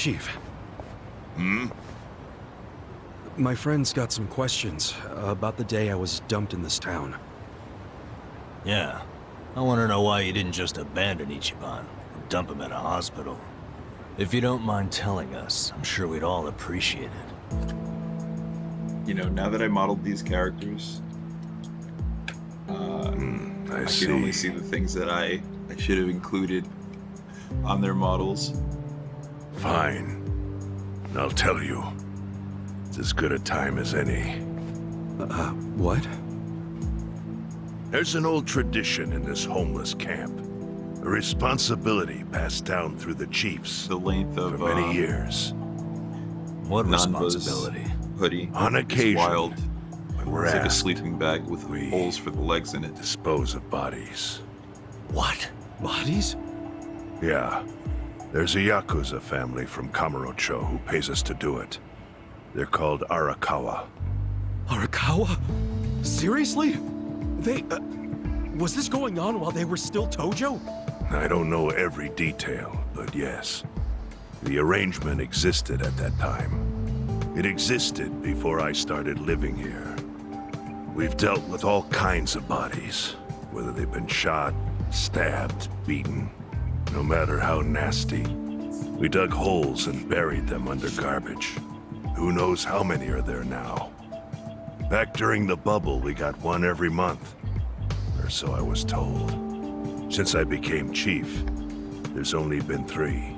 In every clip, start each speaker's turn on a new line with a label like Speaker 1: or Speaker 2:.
Speaker 1: Chief.
Speaker 2: Hmm?
Speaker 1: My friend's got some questions about the day I was dumped in this town.
Speaker 3: Yeah. I want to know why you didn't just abandon Ichiban or dump him at a hospital. If you don't mind telling us, I'm sure we'd all appreciate it.
Speaker 4: You know, now that I modeled these characters, I can only see the things that I should have included on their models.
Speaker 2: Fine. I'll tell you. It's as good a time as any.
Speaker 1: What?
Speaker 2: There's an old tradition in this homeless camp. A responsibility passed down through the chiefs
Speaker 4: The length
Speaker 2: for
Speaker 4: of
Speaker 2: many years.
Speaker 3: What
Speaker 4: Nanba's
Speaker 3: responsibility?
Speaker 4: hoodie.
Speaker 2: On
Speaker 4: It's
Speaker 2: occasion,
Speaker 4: wild.
Speaker 2: when we're
Speaker 4: It's like a
Speaker 2: asked,
Speaker 4: sleeping bag with
Speaker 2: we
Speaker 4: holes for the legs in it.
Speaker 2: dispose of bodies.
Speaker 3: What?
Speaker 1: Bodies?
Speaker 2: Yeah. There's a Yakuza family from Kamurocho who pays us to do it. They're called Arakawa.
Speaker 1: Arakawa? Seriously? They, was this going on while they were still Tojo?
Speaker 2: I don't know every detail, but yes. The arrangement existed at that time. It existed before I started living here. We've dealt with all kinds of bodies, whether they've been shot, stabbed, beaten, no matter how nasty. We dug holes and buried them under garbage. Who knows how many are there now? Back during the bubble, we got one every month. Or so I was told. Since I became chief, there's only been 3.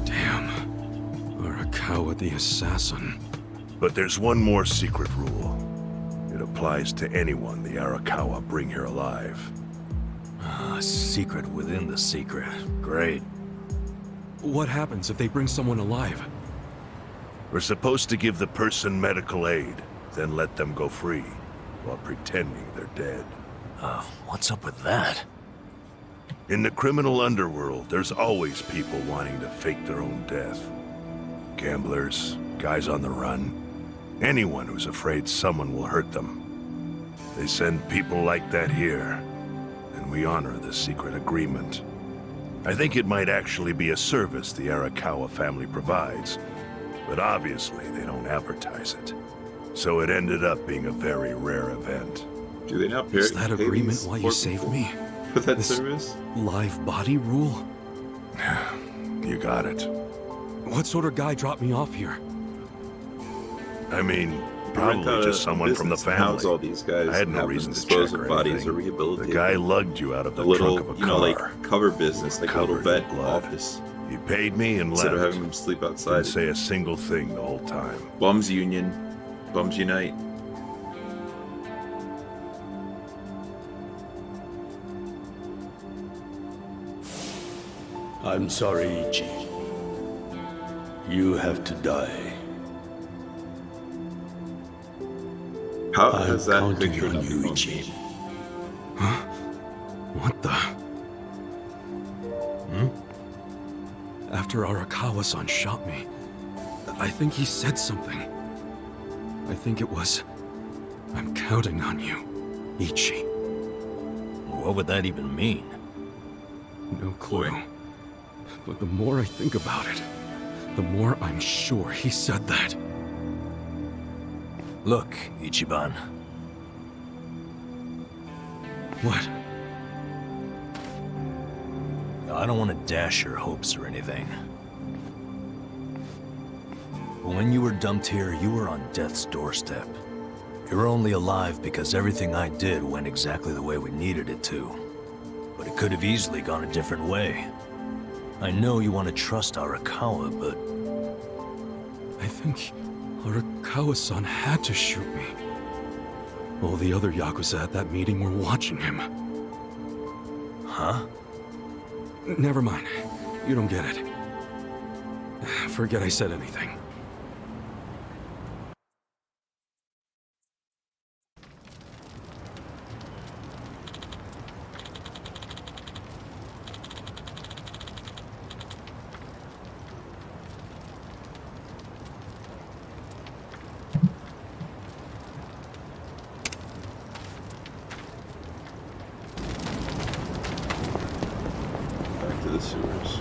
Speaker 1: Damn. Arakawa the assassin.
Speaker 2: But there's one more secret rule. It applies to anyone the Arakawa bring here alive.
Speaker 3: A secret within the secret. Great.
Speaker 1: What happens if they bring someone alive?
Speaker 2: We're supposed to give the person medical aid, then let them go free, while pretending they're dead.
Speaker 3: What's up with that?
Speaker 2: In the criminal underworld, there's always people wanting to fake their own death. Gamblers, guys on the run, anyone who's afraid someone will hurt them. They send people like that here, and we honor the secret agreement. I think it might actually be a service the Arakawa family provides, but obviously they don't advertise it. So it ended up being a very rare event.
Speaker 4: Do they not pay
Speaker 1: Is that agreement
Speaker 4: these
Speaker 1: why you
Speaker 4: poor
Speaker 1: saved
Speaker 4: people
Speaker 1: me?
Speaker 4: for that
Speaker 1: This-
Speaker 4: service?
Speaker 1: Live body rule?
Speaker 2: You got it.
Speaker 1: What sort of guy dropped me off here?
Speaker 2: I mean,
Speaker 4: You rent
Speaker 2: probably
Speaker 4: out
Speaker 2: just
Speaker 4: a
Speaker 2: someone from the
Speaker 4: business and house
Speaker 2: family.
Speaker 4: all these guys.
Speaker 2: I had
Speaker 4: and
Speaker 2: no
Speaker 4: have them
Speaker 2: reason to
Speaker 4: dispose
Speaker 2: check
Speaker 4: of
Speaker 2: or
Speaker 4: bodies
Speaker 2: anything.
Speaker 4: or rehabilitate
Speaker 2: The guy
Speaker 4: them.
Speaker 2: lugged you out of
Speaker 4: a
Speaker 2: the
Speaker 4: little,
Speaker 2: trunk of a
Speaker 4: you know,
Speaker 2: car.
Speaker 4: like cover business, like a little
Speaker 2: Covered in
Speaker 4: vet
Speaker 2: blood.
Speaker 4: office.
Speaker 2: He paid me and
Speaker 4: Instead
Speaker 2: left.
Speaker 4: of having them sleep
Speaker 2: Didn't
Speaker 4: outside.
Speaker 2: say a single thing the whole time.
Speaker 4: Bums union, bums unite.
Speaker 5: I'm sorry, Ichi. You have to die.
Speaker 4: How
Speaker 5: I'm
Speaker 4: has that
Speaker 5: counting
Speaker 4: picture
Speaker 5: on
Speaker 4: not
Speaker 5: you,
Speaker 4: been
Speaker 5: Ichi.
Speaker 1: What the? After Arakawa-san shot me, I think he said something. I think it was, I'm counting on you, Ichi.
Speaker 3: What would that even mean?
Speaker 1: No clue. But the more I think about it, the more I'm sure he said that.
Speaker 3: Look, Ichiban.
Speaker 1: What?
Speaker 3: I don't want to dash your hopes or anything. But when you were dumped here, you were on death's doorstep. You were only alive because everything I did went exactly the way we needed it to. But it could have easily gone a different way. I know you want to trust Arakawa, but
Speaker 1: I think Arakawa-san had to shoot me. All the other Yakuza at that meeting were watching him.
Speaker 3: huh?
Speaker 1: Never mind. You don't get it. Forget I said anything.
Speaker 4: Back to the sewers.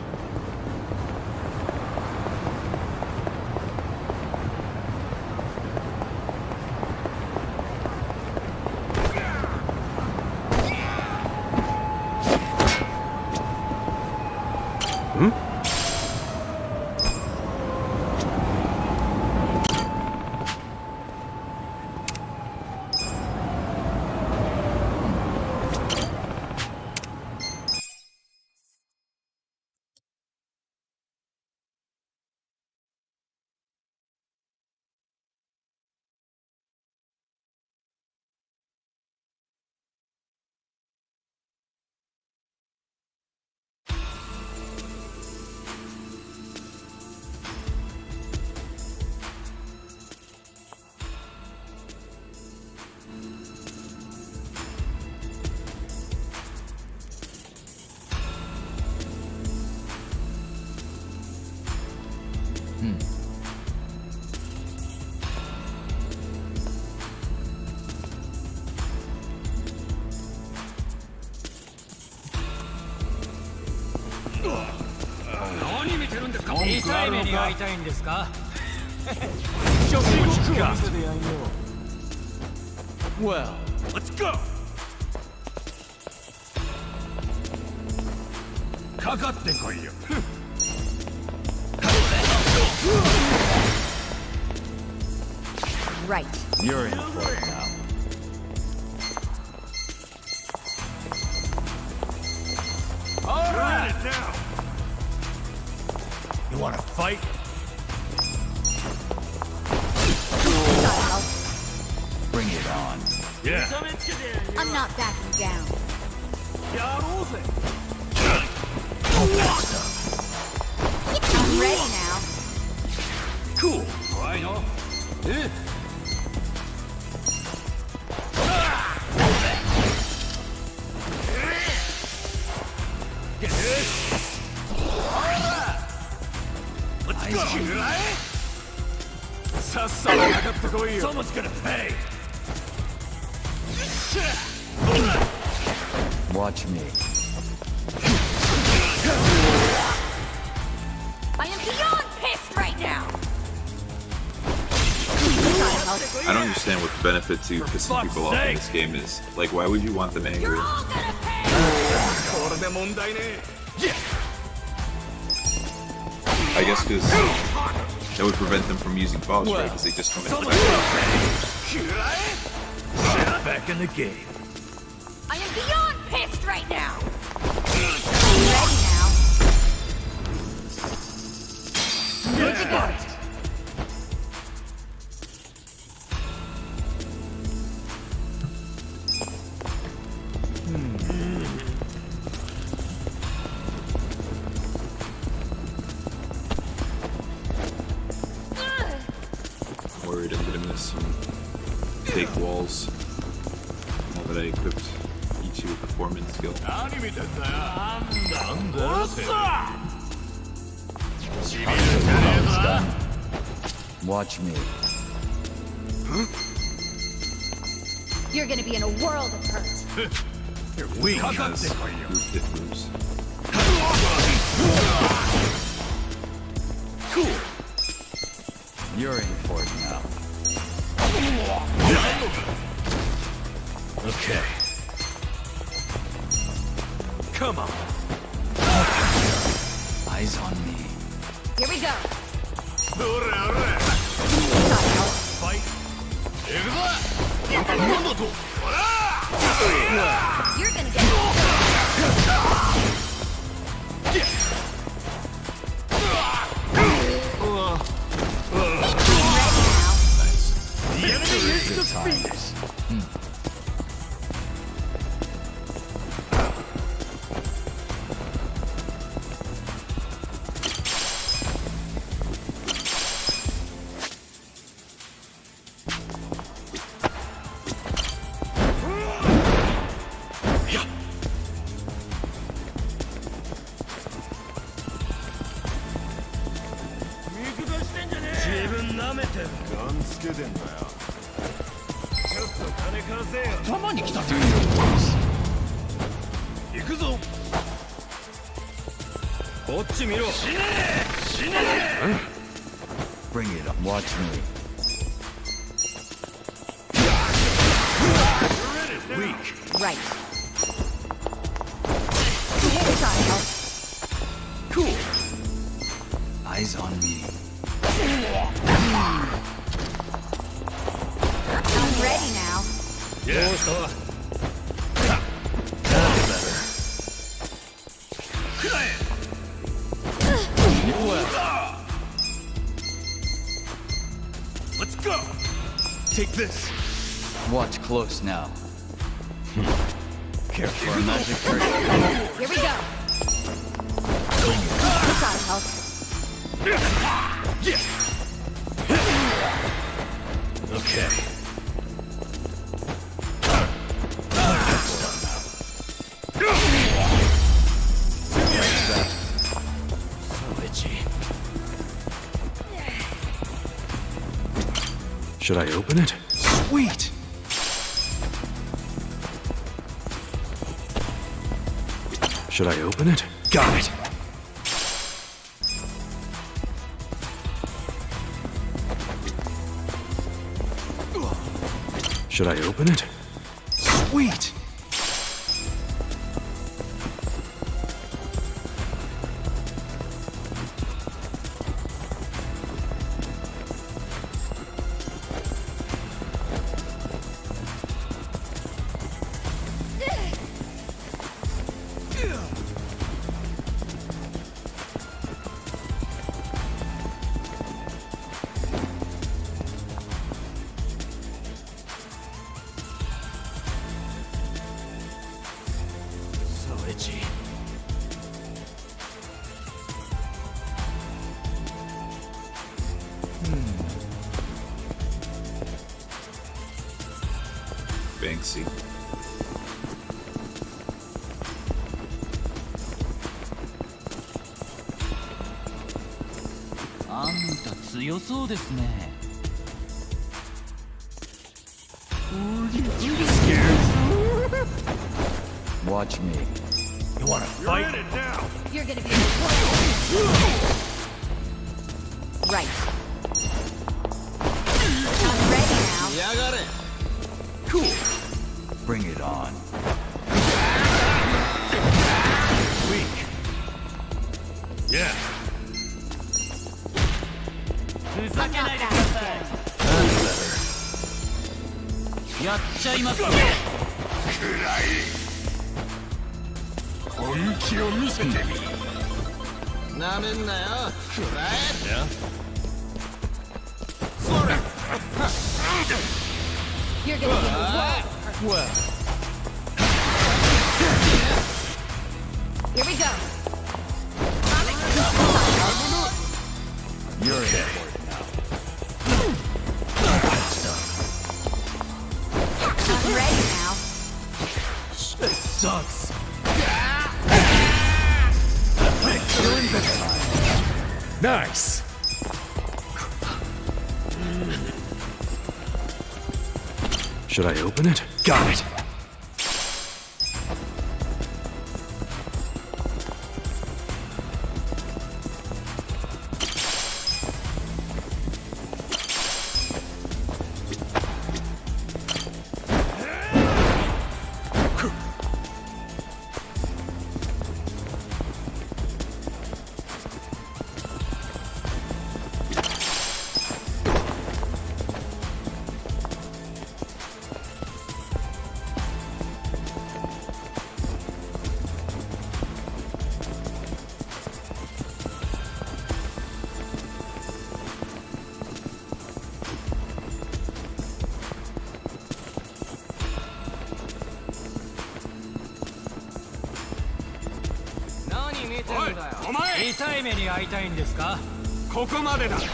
Speaker 6: 痛い目に遭いたいんですか
Speaker 7: Well, let's go. かかってこいよ。
Speaker 8: Right.
Speaker 7: You're in for it now. All right. It now. You want to fight?
Speaker 8: Gotta help.
Speaker 7: Bring it on. Yeah.
Speaker 8: I'm not backing down. I'm ready now.
Speaker 7: Cool. I know. Let's go. Someone's gonna pay. Watch me.
Speaker 8: I am beyond pissed right now. Gotta help.
Speaker 4: I don't understand what the benefit to pissing people off in this game is. Like, why would you want them angry?
Speaker 8: You're all gonna pay.
Speaker 4: I guess because that would prevent them from using boss, right? Because they just come in.
Speaker 7: Back in the game.
Speaker 8: I am beyond pissed right now. I'm ready now. Good to go.
Speaker 4: I'm worried I'm gonna miss some fake walls. Now that I equipped Ichi with the foreman skill.
Speaker 7: Watch me.
Speaker 8: You're gonna be in a world of hurt.
Speaker 7: You're weak.
Speaker 4: Has group hit moves.
Speaker 7: Cool. You're in for it now. Okay. Come on. Eyes on me.
Speaker 8: Here we go.
Speaker 7: Fight.
Speaker 8: You're gonna get ready now.
Speaker 7: The enemy is defeated. Bring it up. Watch me. Weak.
Speaker 8: Right. Gotta help.
Speaker 7: Cool. Eyes on me.
Speaker 8: I'm ready now.
Speaker 7: Yeah. Let's go. Take this. Watch close now. Careful, our magic curse.
Speaker 8: Here we go. Gotta help.
Speaker 7: Okay. So itchy.
Speaker 1: Should I open it? Sweet! Should I open it? Got it! Should I open it? Sweet!
Speaker 3: So itchy.
Speaker 4: Banksy.
Speaker 7: Watch me.
Speaker 3: You wanna fight?
Speaker 8: You're gonna be right. I'm ready now.
Speaker 7: Bring it on.
Speaker 2: Yeah.
Speaker 8: I'm not that You're gonna be
Speaker 7: Well,
Speaker 8: Here we go.
Speaker 7: you're in for it now.
Speaker 8: I'm ready now.
Speaker 3: It sucks.
Speaker 1: Nice! Should I open it? Got it!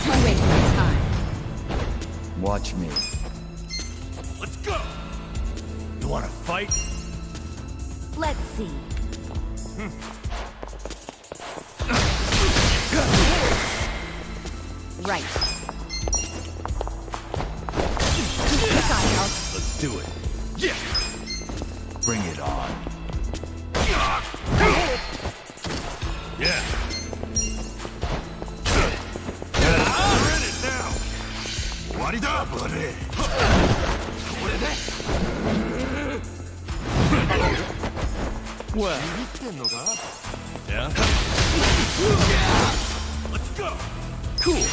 Speaker 8: Don't waste my time.
Speaker 7: Watch me.
Speaker 3: Let's go. You wanna fight?
Speaker 8: Let's see. Right. Kyle.
Speaker 3: Let's do it.
Speaker 7: Bring it on.
Speaker 2: Yeah.
Speaker 7: Well,
Speaker 3: Yeah? Let's go.
Speaker 7: cool.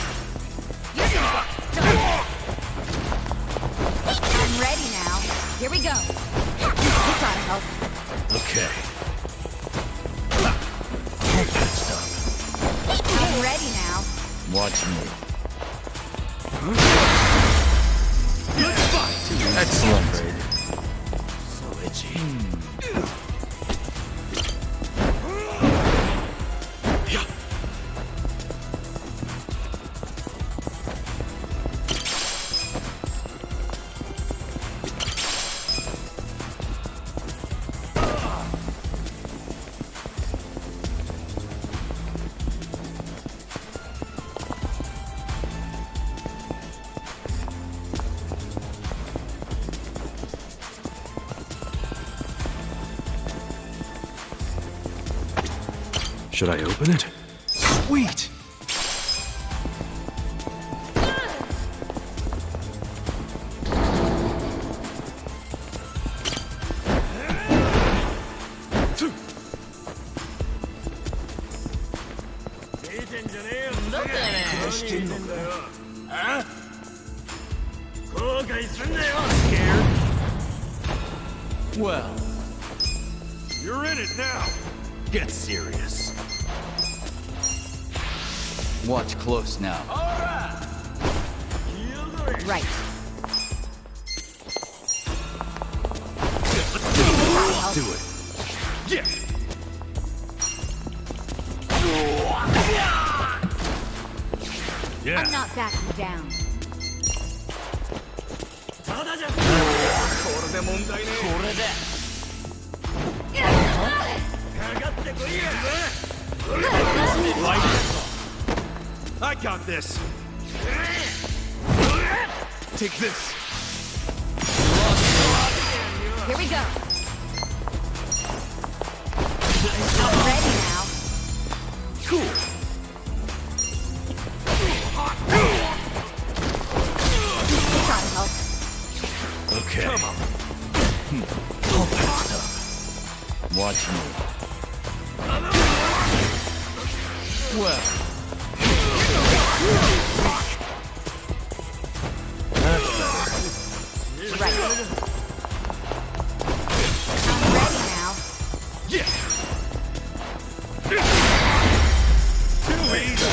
Speaker 8: I'm ready now. Here we go. Kyle.
Speaker 3: Okay.
Speaker 8: I'm ready now.
Speaker 7: Watch me.
Speaker 3: Good fight.
Speaker 7: Excellent, Brady.
Speaker 3: So itchy.
Speaker 1: Should I open it? Sweet!
Speaker 7: ってんのか。あ？後悔すんなよ。Well,
Speaker 2: You're in it now.
Speaker 7: get serious. Watch close now.
Speaker 8: Right.
Speaker 7: Do it. Yeah.
Speaker 2: Yeah.
Speaker 8: I'm not backing down.
Speaker 7: ただじゃ。これで問題ね。これで。かかってこいや。
Speaker 2: I got this.
Speaker 7: Take this.
Speaker 8: Here we go. I'm ready now.
Speaker 7: Cool.
Speaker 8: Try to help.
Speaker 7: Okay. Come on. All patched up. Watch me. Well. That's better.
Speaker 8: Right. I'm ready now.
Speaker 7: Yeah.
Speaker 2: Too easy.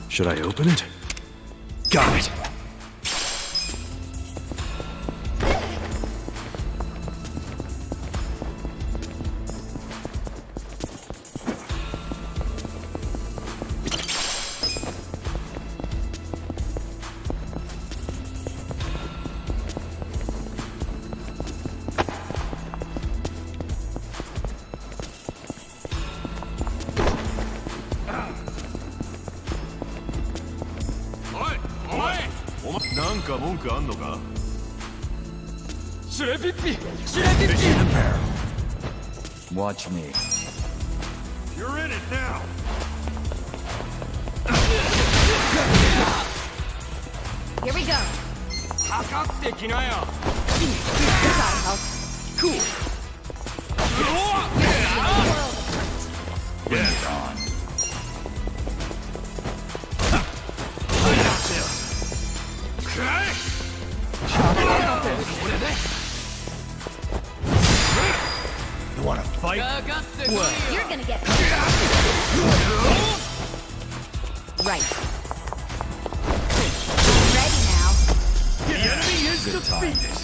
Speaker 1: Should I open it? Got it.
Speaker 7: Watch me.
Speaker 2: You're in it now.
Speaker 8: Here we go.
Speaker 6: かかってきなよ。
Speaker 8: Try to help.
Speaker 7: Cool.
Speaker 2: Yeah.
Speaker 7: On. You wanna fight?
Speaker 6: かかってこいよ。
Speaker 8: You're gonna get right. Ready now.
Speaker 7: The enemy is defeated.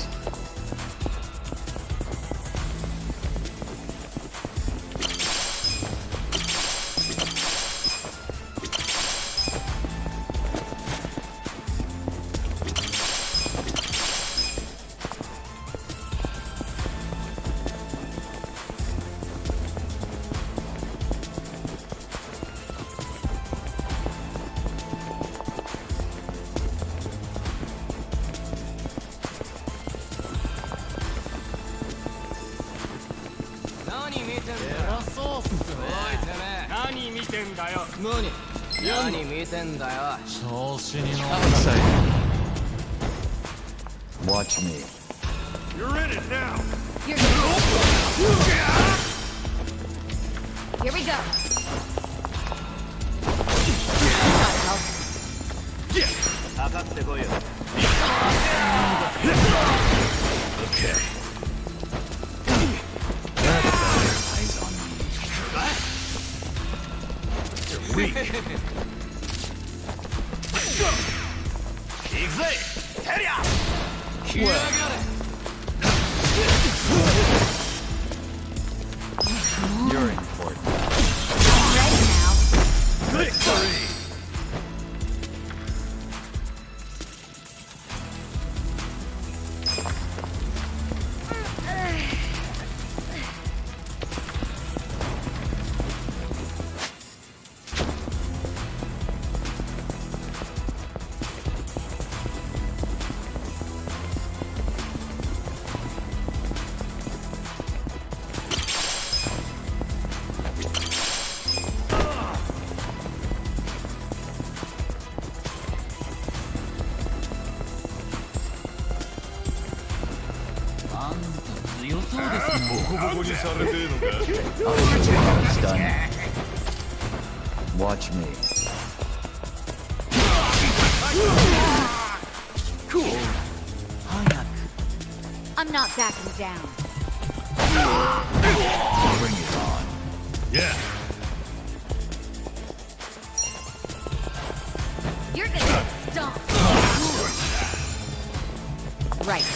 Speaker 7: Watch me.
Speaker 2: You're in it now.
Speaker 8: You're gonna Here we go. Try to help.
Speaker 7: Okay. Eyes on me. You're weak. You're important.
Speaker 8: Ready now.
Speaker 7: It's done. Watch me.
Speaker 8: I'm not backing down.
Speaker 7: Bring it on.
Speaker 2: Yeah.
Speaker 8: You're gonna get stomped. Right.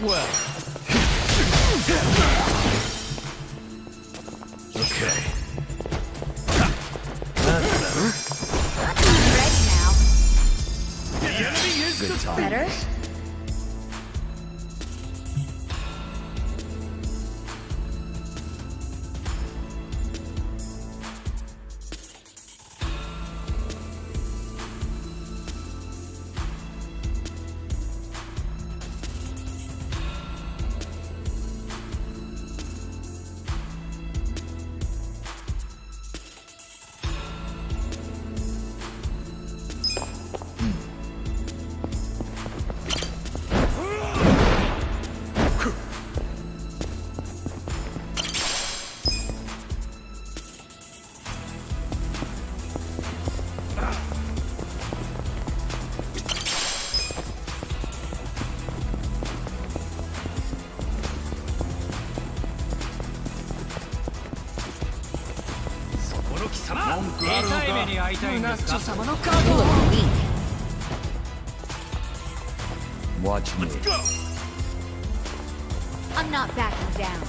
Speaker 7: Well.
Speaker 3: Okay.
Speaker 8: Ready now.
Speaker 7: Good time.
Speaker 8: Better? You look weak.
Speaker 7: Watch me.
Speaker 8: I'm not backing down.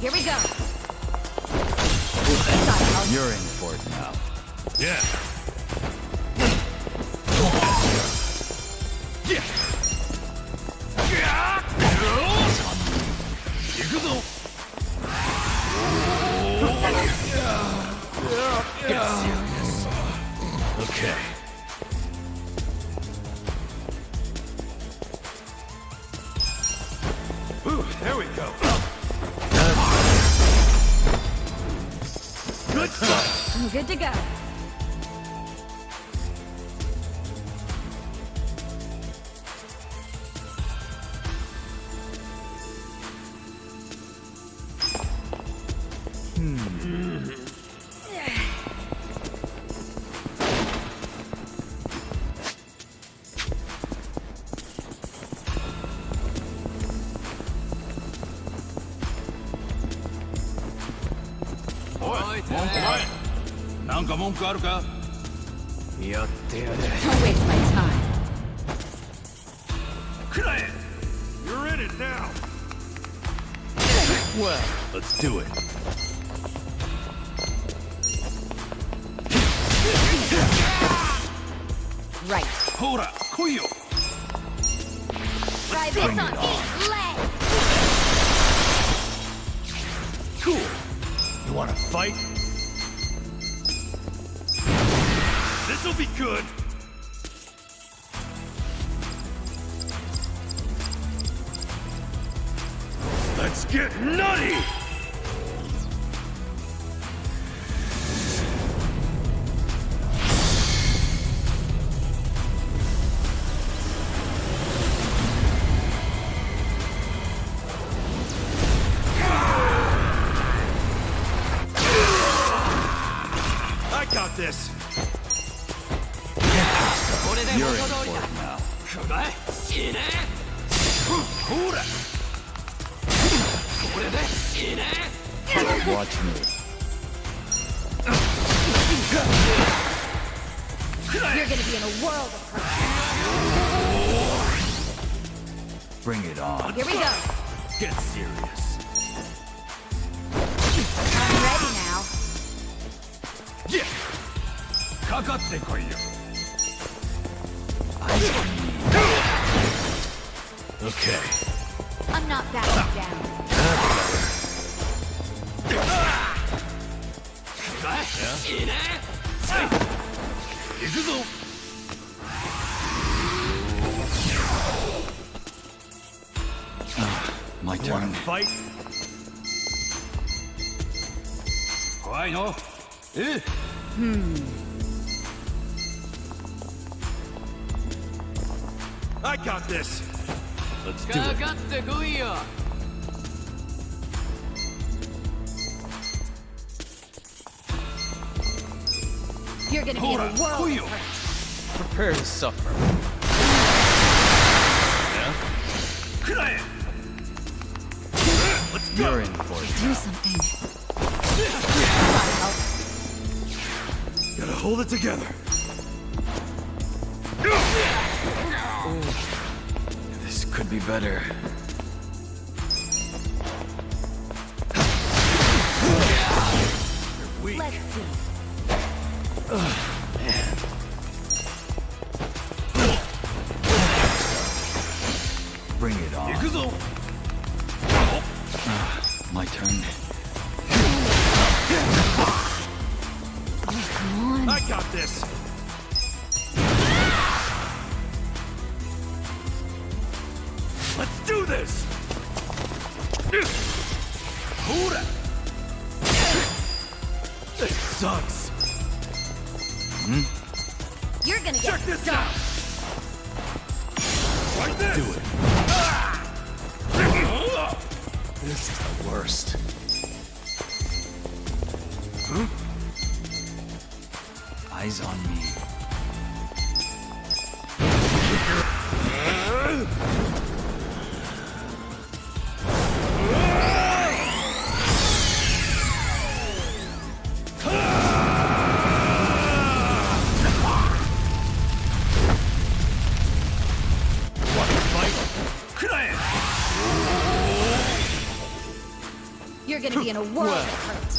Speaker 8: Here we go.
Speaker 7: You're in for it now.
Speaker 2: Yeah.
Speaker 3: Okay.
Speaker 2: Ooh, there we go.
Speaker 3: Good stuff.
Speaker 8: I'm good to go. Don't waste my time.
Speaker 2: You're in it now.
Speaker 3: Well, let's do it.
Speaker 8: Right. Try this on each leg.
Speaker 3: Cool. You want to fight?
Speaker 2: This'll be good. Let's get nutty. I got this.
Speaker 7: You're in for it now. Watch me.
Speaker 8: You're gonna be in a world of hurt.
Speaker 7: Bring it on.
Speaker 8: Here we go.
Speaker 2: Get serious.
Speaker 8: I'm ready now.
Speaker 2: Yeah. かかってこいよ。
Speaker 3: Okay.
Speaker 8: I'm not backing down.
Speaker 7: My turn.
Speaker 5: Fight?
Speaker 6: 怖いの
Speaker 5: I got this. Let's do
Speaker 6: か
Speaker 5: it.
Speaker 6: かってこいよ
Speaker 8: You're gonna be in a world of hurt.
Speaker 7: Prepare to suffer.
Speaker 5: Kunai! Let's go.
Speaker 7: You're in for it.
Speaker 8: Do something.
Speaker 1: Gotta hold it together.
Speaker 7: This could be better.
Speaker 8: Let's see.
Speaker 7: Bring it on. My turn.
Speaker 8: Come on.
Speaker 5: I got this. Let's do this. Hold it. This sucks.
Speaker 8: You're gonna get
Speaker 5: Check this
Speaker 8: stuck.
Speaker 5: out. Like this. Do it.
Speaker 7: This is the worst. Eyes on me.
Speaker 8: You're gonna be in a world of hurt.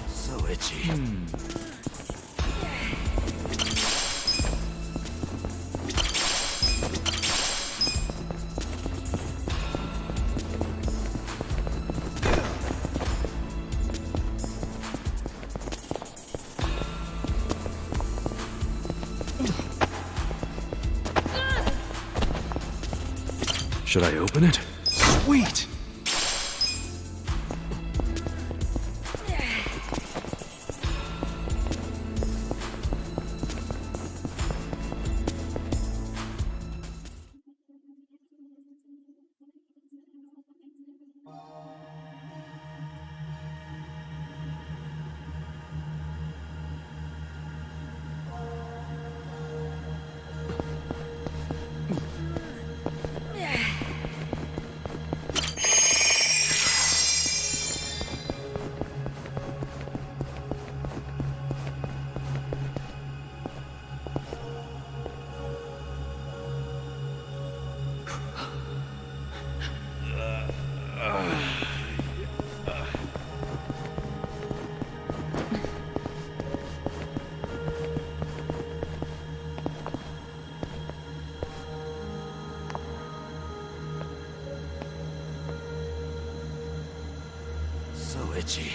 Speaker 7: So itchy.
Speaker 1: Should I open it? Sweet!
Speaker 7: So itchy.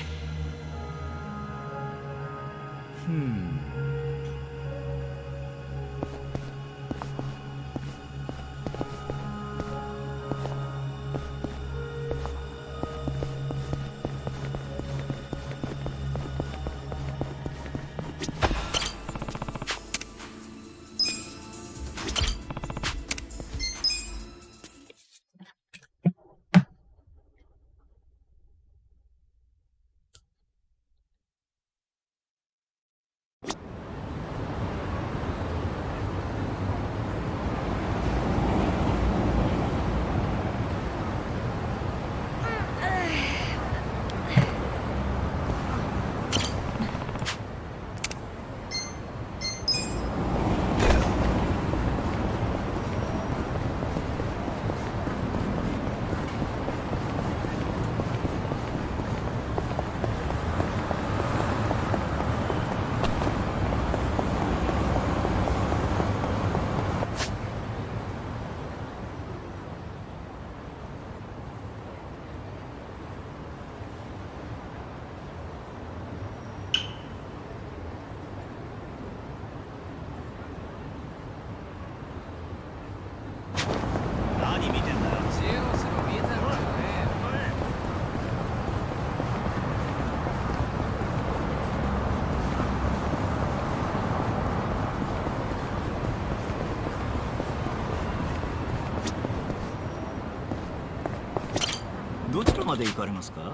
Speaker 6: で行かれますか？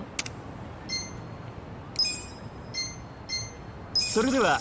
Speaker 6: それでは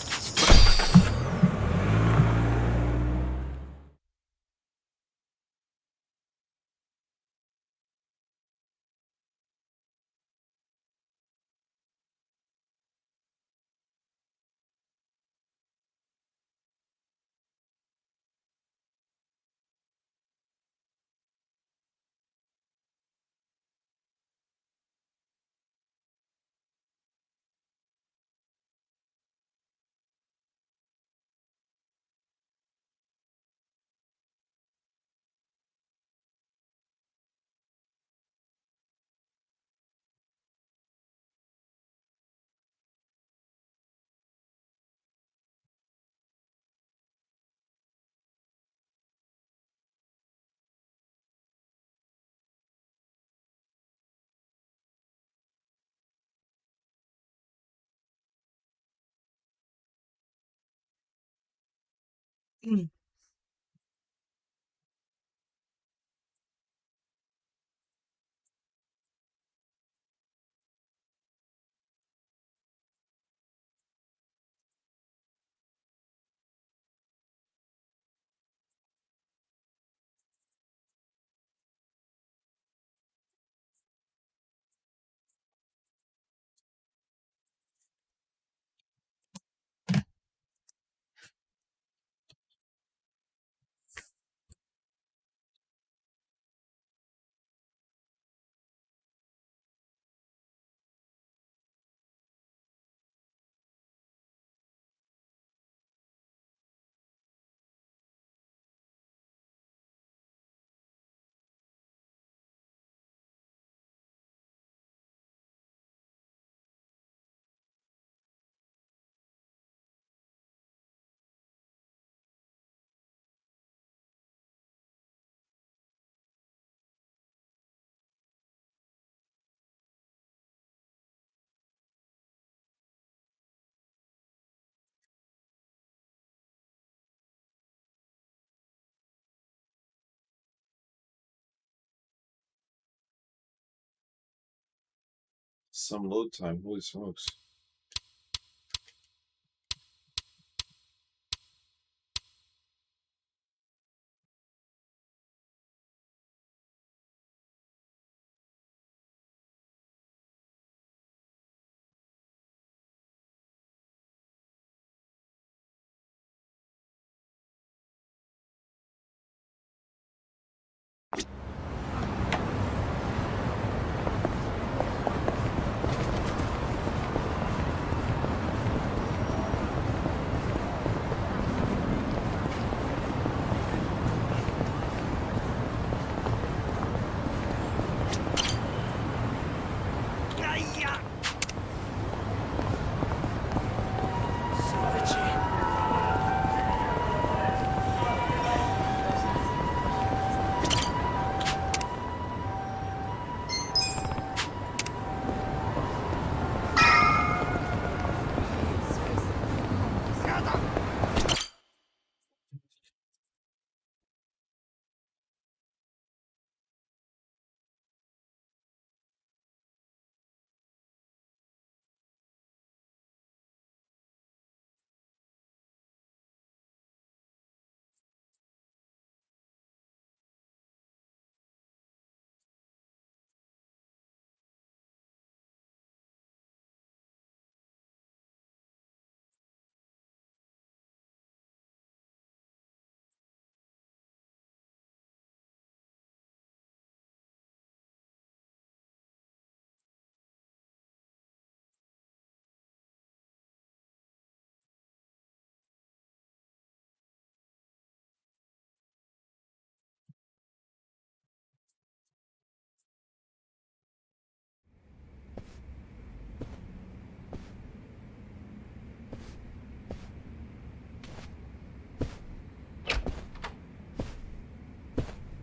Speaker 4: Some load time, holy smokes.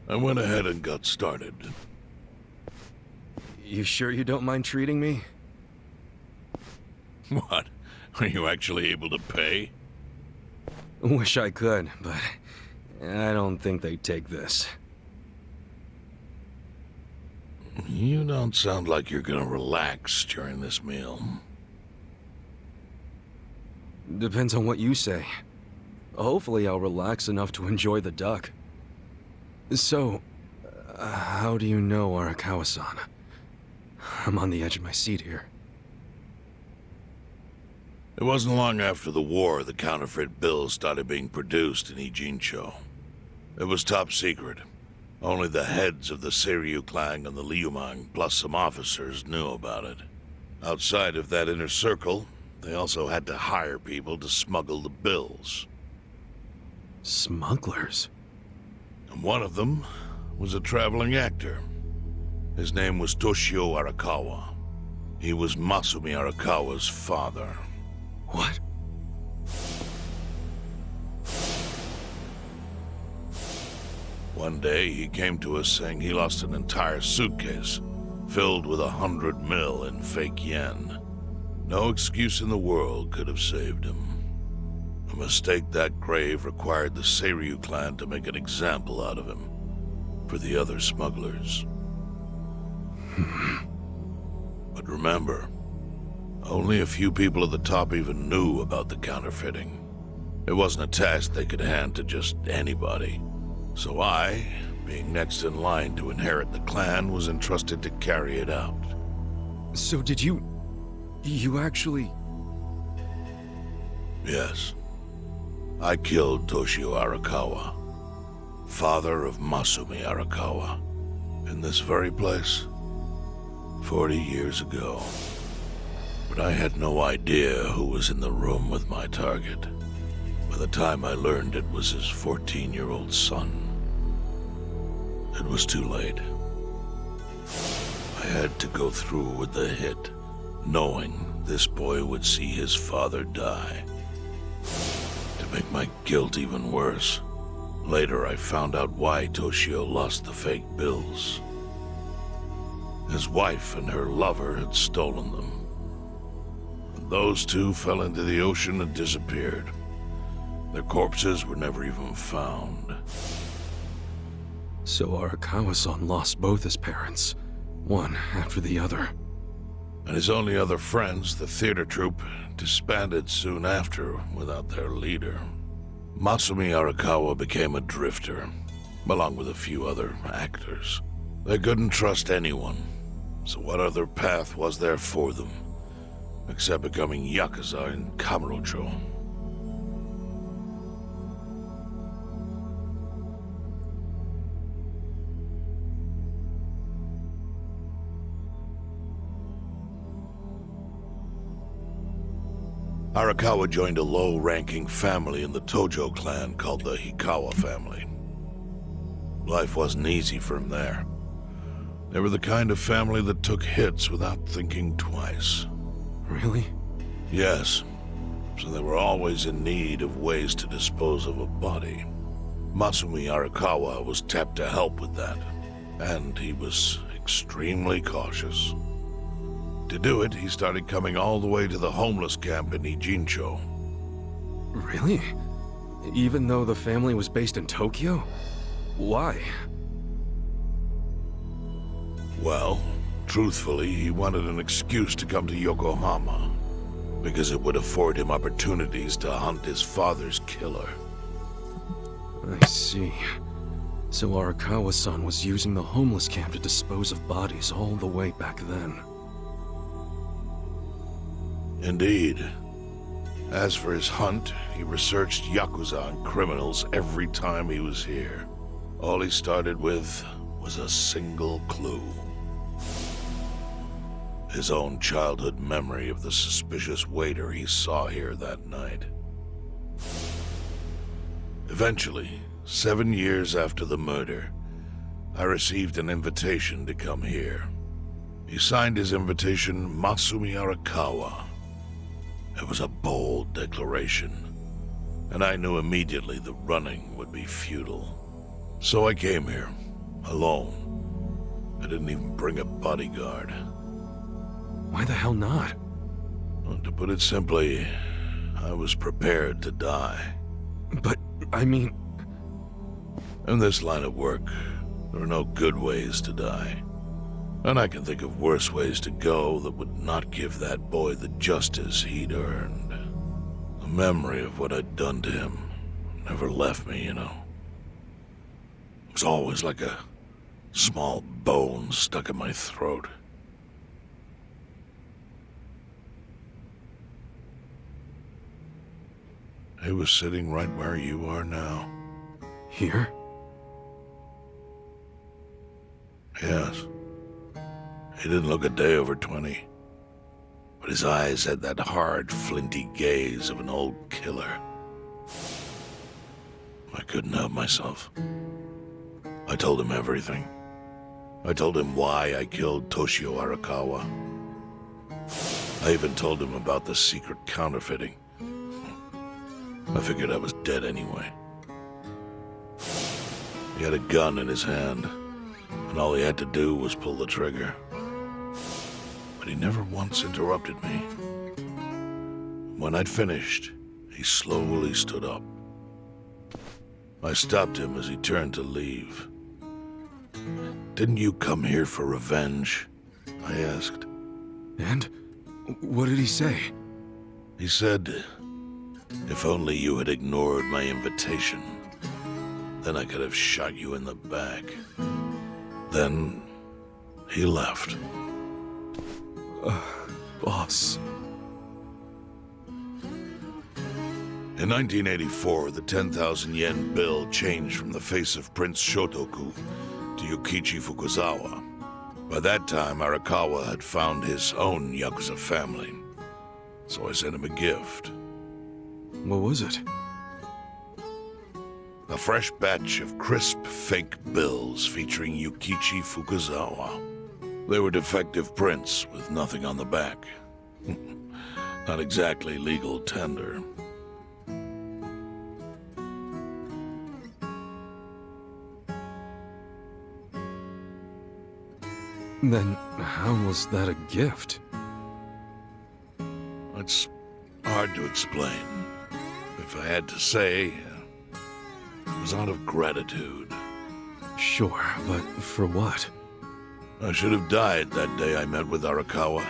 Speaker 5: I went ahead and got started.
Speaker 1: You sure you don't mind treating me?
Speaker 5: What? Are you actually able to pay?
Speaker 1: Wish I could, but I don't think they'd take this.
Speaker 9: You don't sound like you're gonna relax during this meal.
Speaker 1: Depends on what you say. Hopefully I'll relax enough to enjoy the duck. So, how do you know Arakawa-san? I'm on the edge of my seat here.
Speaker 9: It wasn't long after the war the counterfeit bills started being produced in Ijincho. It was top secret. Only the heads of the Seiryu clan and the Liumang, plus some officers, knew about it. Outside of that inner circle, they also had to hire people to smuggle the bills.
Speaker 1: Smugglers?
Speaker 9: And one of them was a traveling actor. His name was Toshio Arakawa. He was Masumi Arakawa's father.
Speaker 1: What?
Speaker 9: One day, he came to us saying he lost an entire suitcase filled with 100 mil in fake yen. No excuse in the world could have saved him. A mistake that grave required the Seiryu clan to make an example out of him for the other smugglers. But remember, only a few people at the top even knew about the counterfeiting. It wasn't a task they could hand to just anybody. So I, being next in line to inherit the clan, was entrusted to carry it out.
Speaker 1: So did you actually...
Speaker 9: Yes. I killed Toshio Arakawa, father of Masumi Arakawa, in this very place, 40 years ago. But I had no idea who was in the room with my target. By the time I learned it was his 14-year-old son, it was too late. I had to go through with the hit, knowing this boy would see his father die. To make my guilt even worse, later I found out why Toshio lost the fake bills. His wife and her lover had stolen them. Those two fell into the ocean and disappeared. Their corpses were never even found.
Speaker 1: So Arakawa-san lost both his parents, one after the other.
Speaker 9: And his only other friends, the theater troupe, disbanded soon after without their leader. Masumi Arakawa became a drifter, along with a few other actors. They couldn't trust anyone, so what other path was there for them, except becoming Yakuza in Kamurocho? Arakawa joined a low-ranking family in the Tojo clan called the Hikawa family. Life wasn't easy for him there. They were the kind of family that took hits without thinking twice.
Speaker 1: Really?
Speaker 9: Yes. So they were always in need of ways to dispose of a body. Masumi Arakawa was tapped to help with that, and he was extremely cautious. To do it, he started coming all the way to the homeless camp in Ijincho.
Speaker 1: Really? Even though the family was based in Tokyo? Why?
Speaker 9: Well, truthfully, he wanted an excuse to come to Yokohama, because it would afford him opportunities to hunt his father's killer.
Speaker 1: I see. So Arakawa-san was using the homeless camp to dispose of bodies all the way back then.
Speaker 9: Indeed. As for his hunt, he researched Yakuza and criminals every time he was here. All he started with was a single clue. His own childhood memory of the suspicious waiter he saw here that night. Eventually, 7 years after the murder, I received an invitation to come here. He signed his invitation Masumi Arakawa. It was a bold declaration, and I knew immediately the running would be futile. So I came here, alone. I didn't even bring a bodyguard.
Speaker 1: Why the hell not?
Speaker 9: Well, to put it simply, I was prepared to die.
Speaker 1: But, I mean...
Speaker 9: In this line of work, there are no good ways to die. And I can think of worse ways to go that would not give that boy the justice he'd earned. The memory of what I'd done to him never left me, you know. It was always like a small bone stuck in my throat. He was sitting right where you are now.
Speaker 1: Here?
Speaker 9: Yes. He didn't look a day over 20. But his eyes had that hard, flinty gaze of an old killer. I couldn't help myself. I told him everything. I told him why I killed Toshio Arakawa. I even told him about the secret counterfeiting. I figured I was dead anyway. He had a gun in his hand, and all he had to do was pull the trigger. But he never once interrupted me. When I'd finished, he slowly stood up. I stopped him as he turned to leave. "Didn't you come here for revenge?" I asked.
Speaker 1: And? What did he say?
Speaker 9: He said, "If only you had ignored my invitation, then I could have shot you in the back." Then he left.
Speaker 1: Boss.
Speaker 9: In 1984, the 10,000 yen bill changed from the face of Prince Shotoku to Yukichi Fukuzawa. By that time, Arakawa had found his own Yakuza family, so I sent him a gift.
Speaker 1: What was it?
Speaker 9: A fresh batch of crisp fake bills featuring Yukichi Fukuzawa. They were defective prints with nothing on the back. Not exactly legal tender.
Speaker 1: Then how was that a gift?
Speaker 9: It's hard to explain. If I had to say, it was out of gratitude.
Speaker 1: Sure, but for what?
Speaker 9: I should have died that day I met with Arakawa.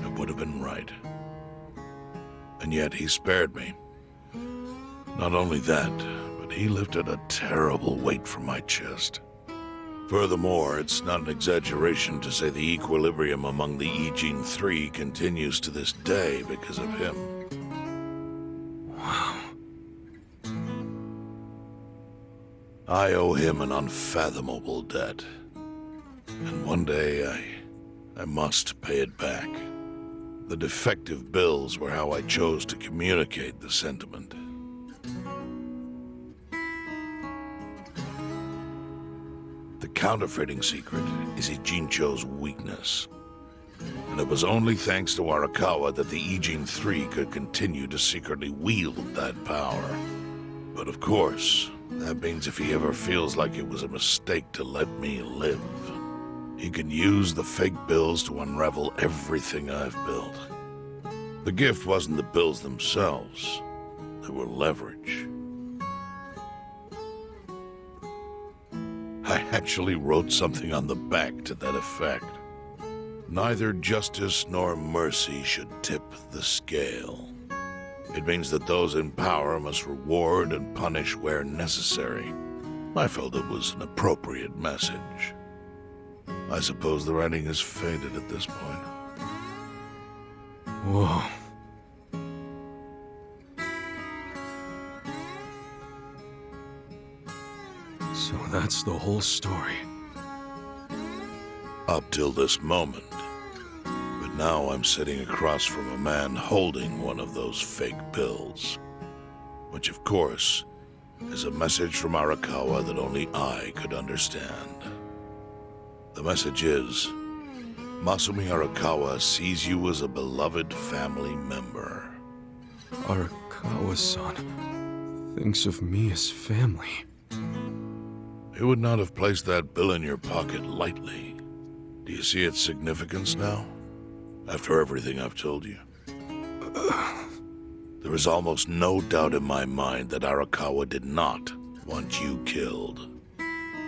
Speaker 9: It would have been right. And yet he spared me. Not only that, but he lifted a terrible weight from my chest. Furthermore, it's not an exaggeration to say the equilibrium among the Ijin Three continues to this day because of him.
Speaker 1: Wow.
Speaker 9: I owe him an unfathomable debt. And one day, I must pay it back. The defective bills were how I chose to communicate the sentiment. The counterfeiting secret is Ijincho's weakness. And it was only thanks to Arakawa that the Ijin Three could continue to secretly wield that power. But of course, that means if he ever feels like it was a mistake to let me live, he can use the fake bills to unravel everything I've built. The gift wasn't the bills themselves. They were leverage. I actually wrote something on the back to that effect. Neither justice nor mercy should tip the scale. It means that those in power must reward and punish where necessary. I felt it was an appropriate message. I suppose the writing is faded at this point.
Speaker 1: Whoa. So that's the whole story.
Speaker 9: Up till this moment. But now I'm sitting across from a man holding one of those fake bills. Which, of course, is a message from Arakawa that only I could understand. The message is, Masumi Arakawa sees you as a beloved family member.
Speaker 1: Arakawa-san thinks of me as family.
Speaker 9: He would not have placed that bill in your pocket lightly. Do you see its significance now? After everything I've told you? There is almost no doubt in my mind that Arakawa did not want you killed.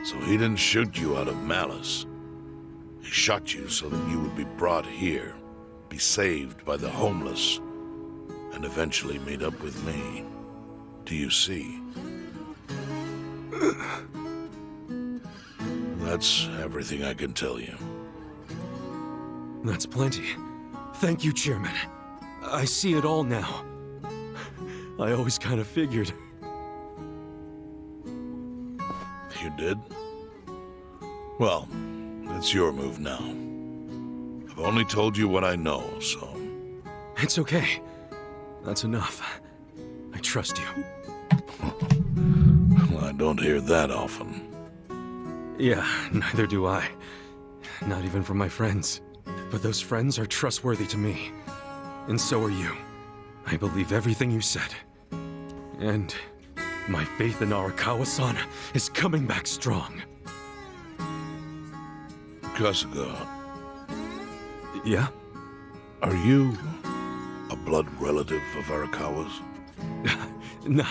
Speaker 9: So he didn't shoot you out of malice. He shot you so that you would be brought here, be saved by the homeless, and eventually meet up with me. Do you see? That's everything I can tell you.
Speaker 1: That's plenty. Thank you, Chairman. I see it all now. I always kind of figured.
Speaker 9: You did? Well, it's your move now. I've only told you what I know, so...
Speaker 1: It's okay. That's enough. I trust you.
Speaker 9: Well, I don't hear that often.
Speaker 1: Yeah, neither do I. Not even from my friends. But those friends are trustworthy to me. And so are you. I believe everything you said. And my faith in Arakawa-san is coming back strong.
Speaker 9: Kasuga,
Speaker 1: Yeah?
Speaker 9: are you a blood relative of Arakawa's?
Speaker 1: No,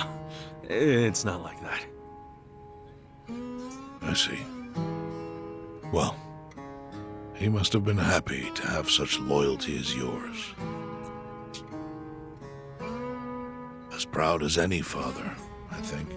Speaker 1: it's not like that.
Speaker 9: I see. Well, he must have been happy to have such loyalty as yours. As proud as any father, I think.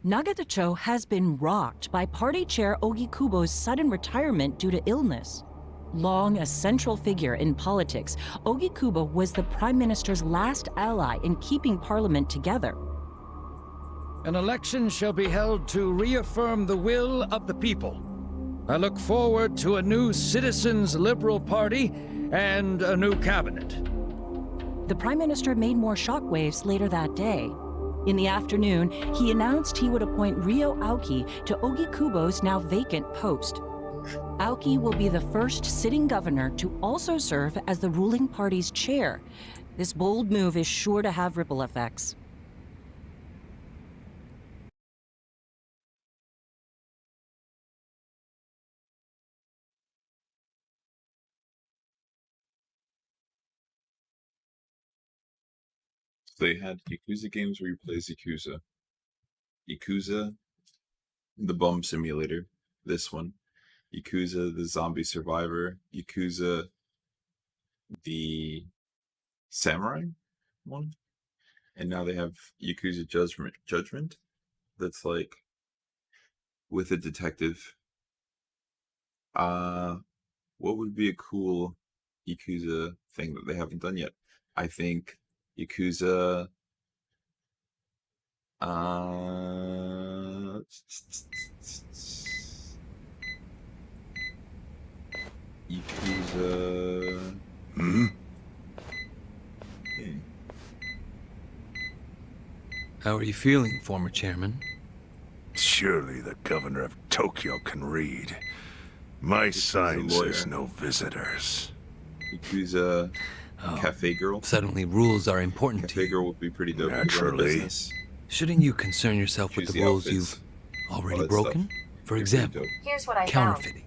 Speaker 10: Nagatacho has been rocked by party chair Ogikubo's sudden retirement due to illness. Long a central figure in politics, Ogikubo was the Prime Minister's last ally in keeping Parliament together.
Speaker 6: An election shall be held to reaffirm the will of the people. I look forward to a new Citizens Liberal Party and a new cabinet.
Speaker 10: The Prime Minister made more shockwaves later that day. In the afternoon, he announced he would appoint Ryo Aoki to Ogikubo's now vacant post. Aoki will be the first sitting governor to also serve as the ruling party's chair. This bold move is sure to have ripple effects.
Speaker 4: They had Yakuza games where you play as Yakuza. Yakuza, the bomb simulator, this one. Yakuza, the zombie survivor. Yakuza, the samurai one. And now they have Yakuza Judgment. That's like with a detective. What would be a cool Yakuza thing that they haven't done yet? I think Yakuza, Yakuza.
Speaker 7: How are you feeling, former chairman?
Speaker 2: Surely the governor of Tokyo can read. My sign says no visitors.
Speaker 4: Yakuza Cafe Girl.
Speaker 7: Suddenly rules are important to
Speaker 4: Cafe
Speaker 7: you.
Speaker 4: Girl would be pretty dope.
Speaker 2: Naturally.
Speaker 7: Shouldn't you concern yourself with
Speaker 4: Choose
Speaker 7: the
Speaker 4: the
Speaker 7: rules
Speaker 4: outfits,
Speaker 7: you've already
Speaker 4: that
Speaker 7: broken?
Speaker 4: stuff.
Speaker 7: For
Speaker 4: Be pretty
Speaker 7: example,
Speaker 4: dope.
Speaker 8: Here's what I found.
Speaker 7: counterfeiting.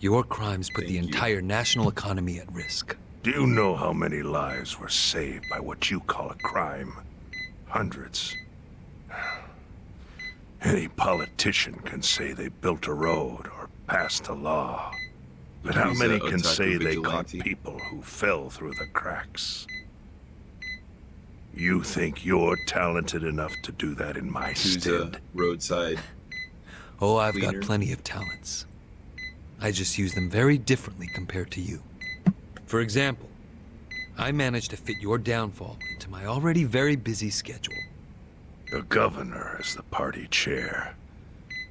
Speaker 7: Your crimes put the
Speaker 4: Thank you.
Speaker 7: entire national economy at risk.
Speaker 2: Do you know how many lives were saved by what you call a crime? Hundreds. Any politician can say they built a road or passed a law. But how
Speaker 4: Yakuza
Speaker 2: many can
Speaker 4: Otaku
Speaker 2: say they caught
Speaker 4: vigilante.
Speaker 2: people who fell through the cracks? You think you're talented enough to do that in my
Speaker 4: Yakuza
Speaker 2: stead?
Speaker 4: roadside.
Speaker 3: Oh, I've
Speaker 4: Cleaner.
Speaker 3: got plenty of talents. I just use them very differently compared to you. For example, I managed to fit your downfall into my already very busy schedule.
Speaker 2: The governor is the party chair.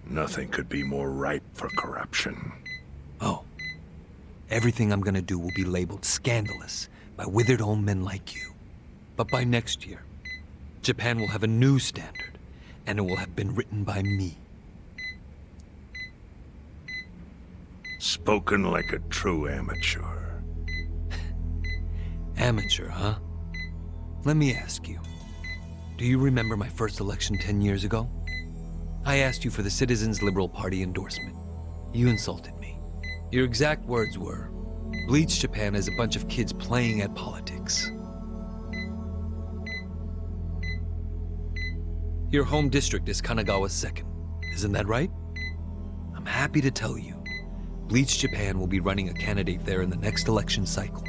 Speaker 2: Nothing could be more ripe for corruption.
Speaker 3: Oh, everything I'm gonna do will be labeled scandalous by withered old men like you. But by next year, Japan will have a new standard, and it will have been written by me.
Speaker 2: Spoken like a true amateur.
Speaker 3: Amateur, huh? Let me ask you. Do you remember my first election 10 years ago? I asked you for the Citizens Liberal Party endorsement. You insulted me. Your exact words were, Bleach Japan is a bunch of kids playing at politics. Your home district is Kanagawa's second. Isn't that right? I'm happy to tell you, Bleach Japan will be running a candidate there in the next election cycle,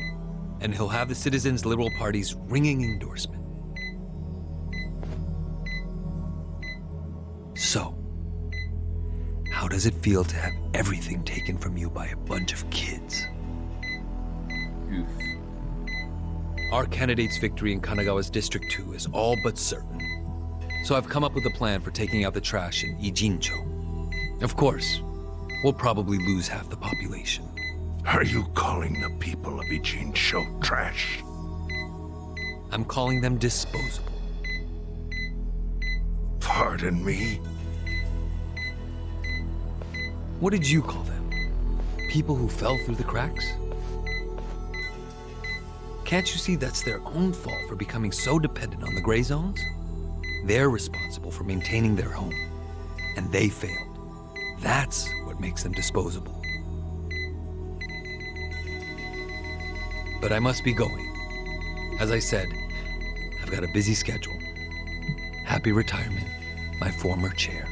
Speaker 3: and he'll have the Citizens Liberal Party's ringing endorsement. So, how does it feel to have everything taken from you by a bunch of kids?
Speaker 4: Oof.
Speaker 3: Our candidate's victory in Kanagawa's District 2 is all but certain. So I've come up with a plan for taking out the trash in Ijincho. Of course, we'll probably lose half the population.
Speaker 2: Are you calling the people of Ijincho trash?
Speaker 3: I'm calling them disposable.
Speaker 2: Pardon me?
Speaker 3: What did you call them? People who fell through the cracks? Can't you see that's their own fault for becoming so dependent on the gray zones? They're responsible for maintaining their home, and they failed. That's what makes them disposable. But I must be going. As I said, I've got a busy schedule. Happy retirement, my former chair.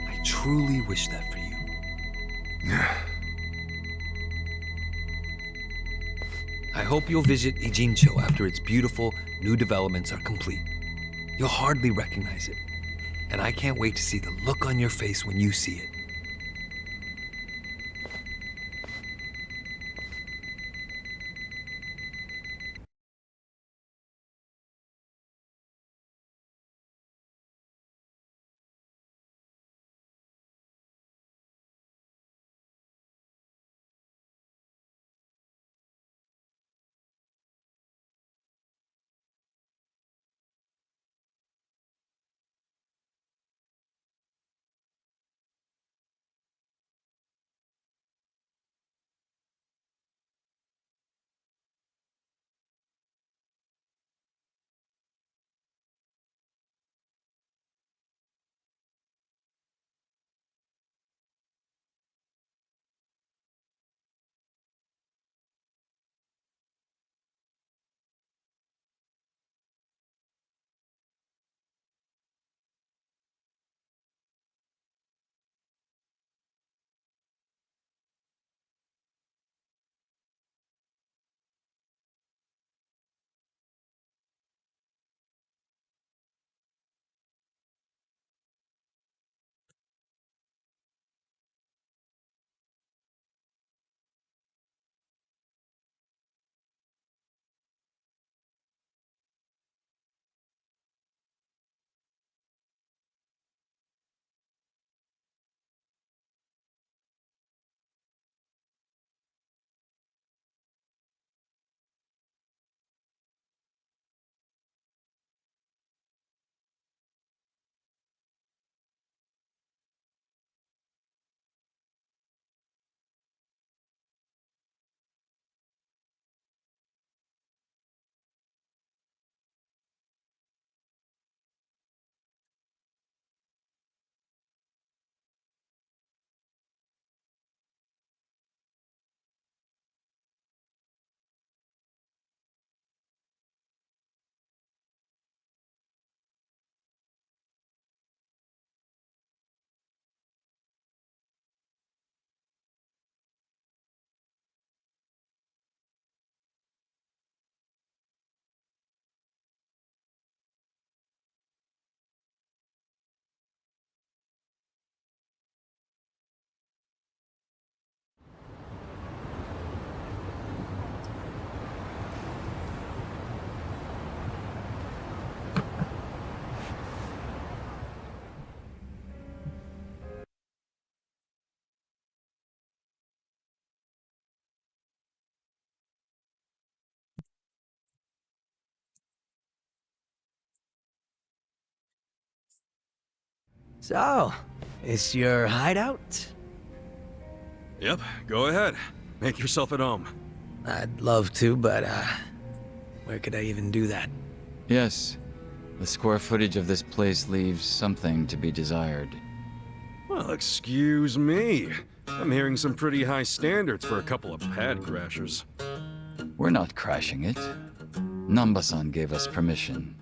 Speaker 3: I truly wish that for you. I hope you'll visit Ijincho after its beautiful new developments are complete. You'll hardly recognize it, and I can't wait to see the look on your face when you see it.
Speaker 11: So, is your hideout?
Speaker 1: Yep, go ahead. Make yourself at home.
Speaker 11: I'd love to, but, where could I even do that?
Speaker 12: Yes. The square footage of this place leaves something to be desired.
Speaker 1: Well, excuse me. I'm hearing some pretty high standards for a couple of pad crashers.
Speaker 12: We're not crashing it. Nambasan gave us permission.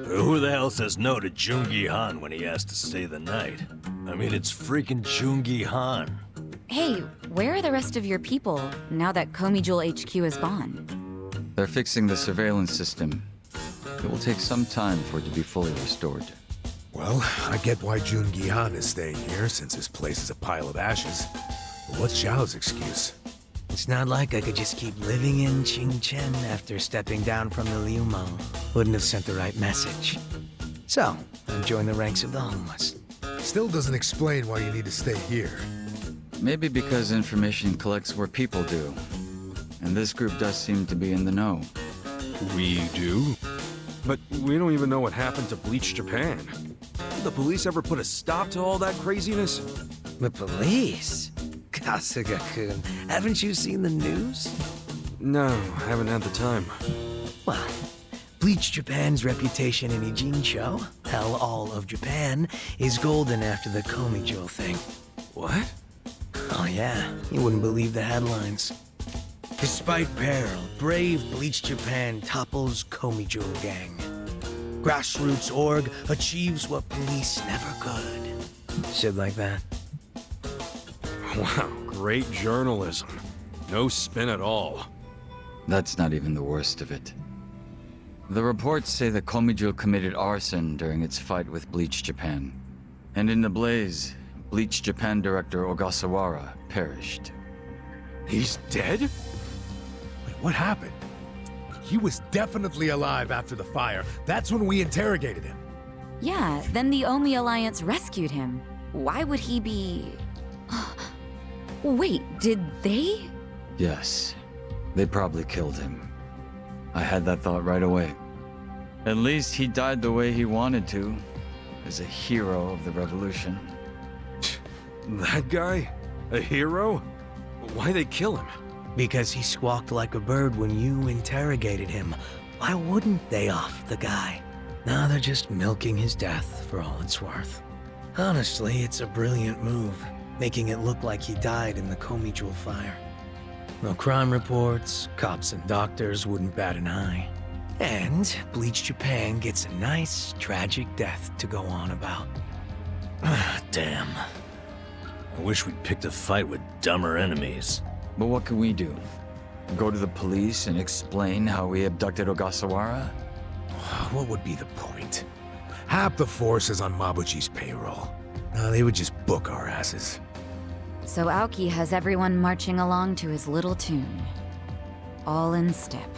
Speaker 3: Who the hell says no to Jungi Han when he asks to stay the night? I mean, it's freaking Jungi Han.
Speaker 8: Hey, where are the rest of your people now that Komi Jewel HQ is gone?
Speaker 12: They're fixing the surveillance system. It will take some time for it to be fully restored.
Speaker 13: Well, I get why Jungi Han is staying here, since his place is a pile of ashes. But what's Xiao's excuse?
Speaker 11: It's not like I could just keep living in Qingchen after stepping down from the Liumang. Wouldn't have sent the right message. So, I joined the ranks of the homeless.
Speaker 13: Still doesn't explain why you need to stay here.
Speaker 12: Maybe because information collects where people do. And this group does seem to be in the know.
Speaker 1: We do? But we don't even know what happened to Bleach Japan. Did the police ever put a stop to all that craziness?
Speaker 11: The police? Kasuga-kun, haven't you seen the news?
Speaker 1: No, haven't had the time.
Speaker 11: Well, Bleach Japan's reputation in Ijincho, hell, all of Japan, is golden after the Komi Jewel thing.
Speaker 1: What?
Speaker 11: Oh yeah, you wouldn't believe the headlines. Despite peril, brave Bleach Japan topples Komi Jewel gang. Grassroots org achieves what police never could. Shit like that.
Speaker 1: Wow, great journalism. No spin at all.
Speaker 12: That's not even the worst of it. The reports say that Komijo committed arson during its fight with Bleach Japan. And in the blaze, Bleach Japan director Ogasawara perished.
Speaker 1: He's dead?
Speaker 13: Wait, what happened? He was definitely alive after the fire. That's when we interrogated him.
Speaker 8: Yeah, then the Omi Alliance rescued him. Why would he be... Wait, did they?
Speaker 12: Yes, they probably killed him. I had that thought right away. At least he died the way he wanted to, as a hero of the revolution.
Speaker 1: That guy? A hero? Why'd they kill him?
Speaker 11: Because he squawked like a bird when you interrogated him. Why wouldn't they off the guy? Now they're just milking his death for all it's worth. Honestly, it's a brilliant move, making it look like he died in the Komi Jewel fire. No crime reports, cops and doctors wouldn't bat an eye. And Bleach Japan gets a nice, tragic death to go on about.
Speaker 3: Damn. I wish we'd picked a fight with dumber enemies.
Speaker 12: But what can we do? Go to the police and explain how we abducted Ogasawara?
Speaker 13: What would be the point? Half the force is on Mabuchi's payroll. They would just book our asses.
Speaker 8: So Aoki has everyone marching along to his little tune. All in step.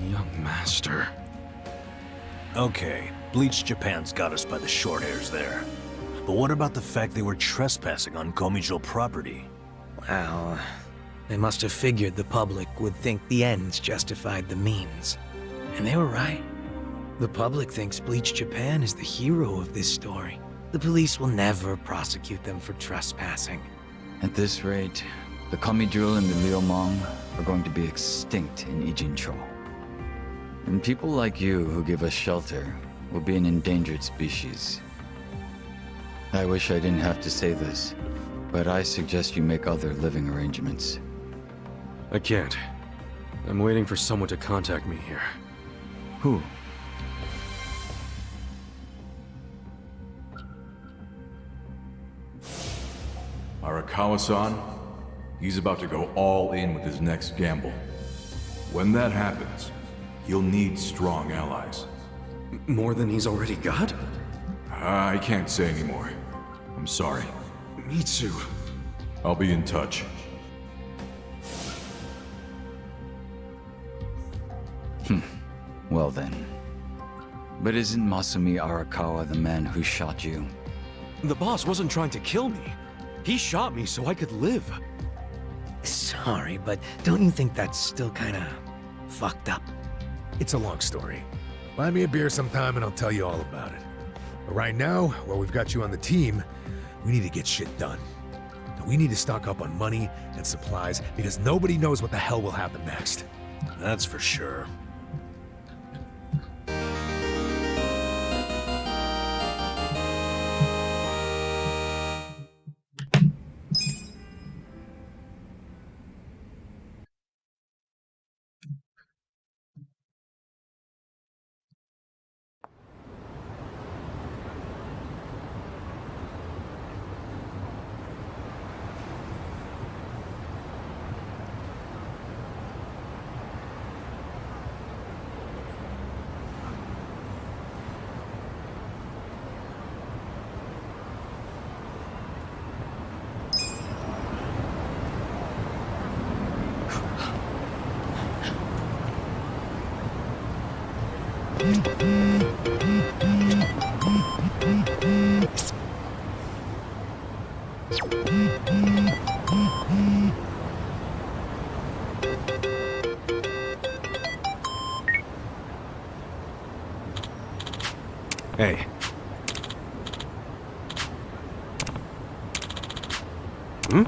Speaker 1: Young master.
Speaker 3: Okay, Bleach Japan's got us by the short hairs there. But what about the fact they were trespassing on Komi Jewel property?
Speaker 11: Well, they must have figured the public would think the ends justified the means. And they were right. The public thinks Bleach Japan is the hero of this story. The police will never prosecute them for trespassing.
Speaker 12: At this rate, the Komi Jewel and the Liumang are going to be extinct in Ijincho. And people like you who give us shelter will be an endangered species. I wish I didn't have to say this, but I suggest you make other living arrangements.
Speaker 1: I can't. I'm waiting for someone to contact me here.
Speaker 12: Who?
Speaker 14: Arakawa-san, he's about to go all in with his next gamble. When that happens, he'll need strong allies.
Speaker 1: More than he's already got?
Speaker 14: I can't say anymore. I'm sorry.
Speaker 1: Mitsu.
Speaker 14: I'll be in touch.
Speaker 12: Well then. But isn't Masumi Arakawa the man who shot you?
Speaker 1: The boss wasn't trying to kill me. He shot me so I could live.
Speaker 11: Sorry, but don't you think that's still kinda fucked up.
Speaker 13: It's a long story. Buy me a beer sometime and I'll tell you all about it. But right now, while we've got you on the team, we need to get shit done. We need to stock up on money and supplies because nobody knows what the hell will happen next.
Speaker 3: That's for sure.
Speaker 1: Hey. Hmm?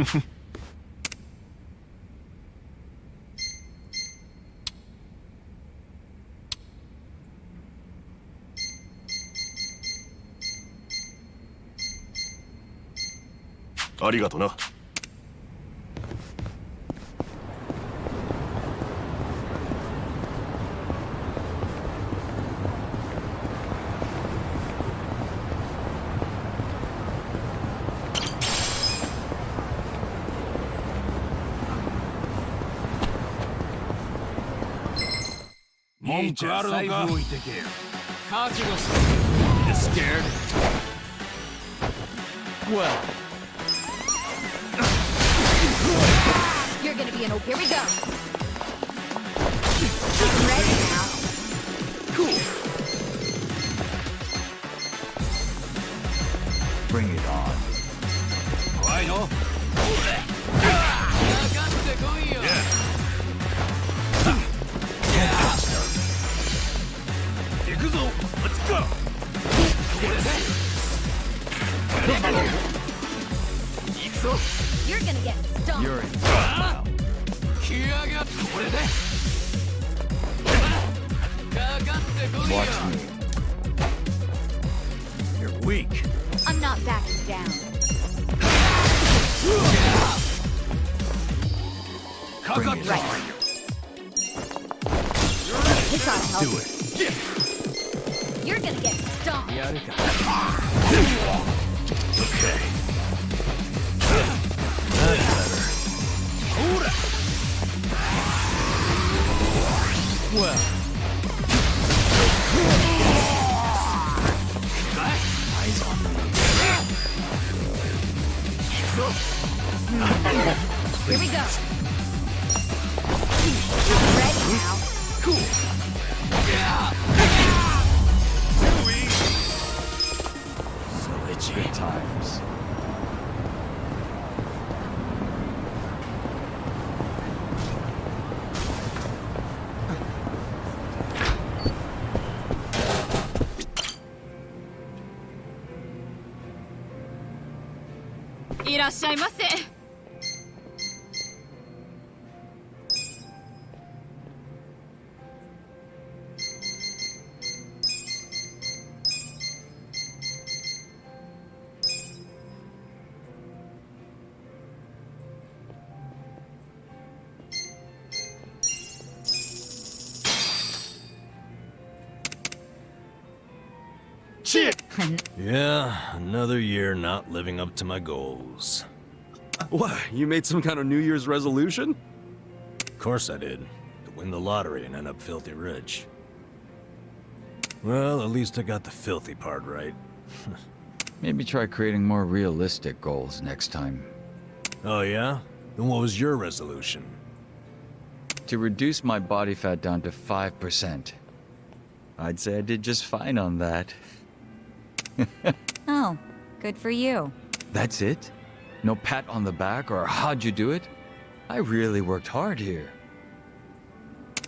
Speaker 1: Hmm.
Speaker 5: ありがとな。
Speaker 7: 文句あるのか？覚悟して。You scared? Well.
Speaker 8: You're gonna be in. Here we go. Ready now.
Speaker 7: Cool.
Speaker 12: Bring it on.
Speaker 7: I know. Let's go.
Speaker 8: You're gonna get stomped.
Speaker 12: You're in now. Watch me.
Speaker 7: You're weak.
Speaker 8: I'm not backing down.
Speaker 12: Bring it
Speaker 8: Right.
Speaker 12: on.
Speaker 8: This ought to help.
Speaker 7: Do it.
Speaker 8: You're gonna get stomped.
Speaker 7: Okay.
Speaker 3: That's better.
Speaker 7: Well.
Speaker 3: Eyes on me.
Speaker 8: Here we go. Ready now.
Speaker 7: Cool. So itchy.
Speaker 12: Good times.
Speaker 7: Shit!
Speaker 3: Yeah, another year not living up to my goals.
Speaker 1: What, you made some kind of New Year's resolution?
Speaker 3: Of course I did. To win the lottery and end up filthy rich. Well, at least I got the filthy part right.
Speaker 12: Maybe try creating more realistic goals next time.
Speaker 3: Oh yeah? Then what was your resolution?
Speaker 12: To reduce my body fat down to 5%. I'd say I did just fine on that.
Speaker 8: Oh, good for you.
Speaker 12: That's it? No pat on the back or how'd you do it? I really worked hard here.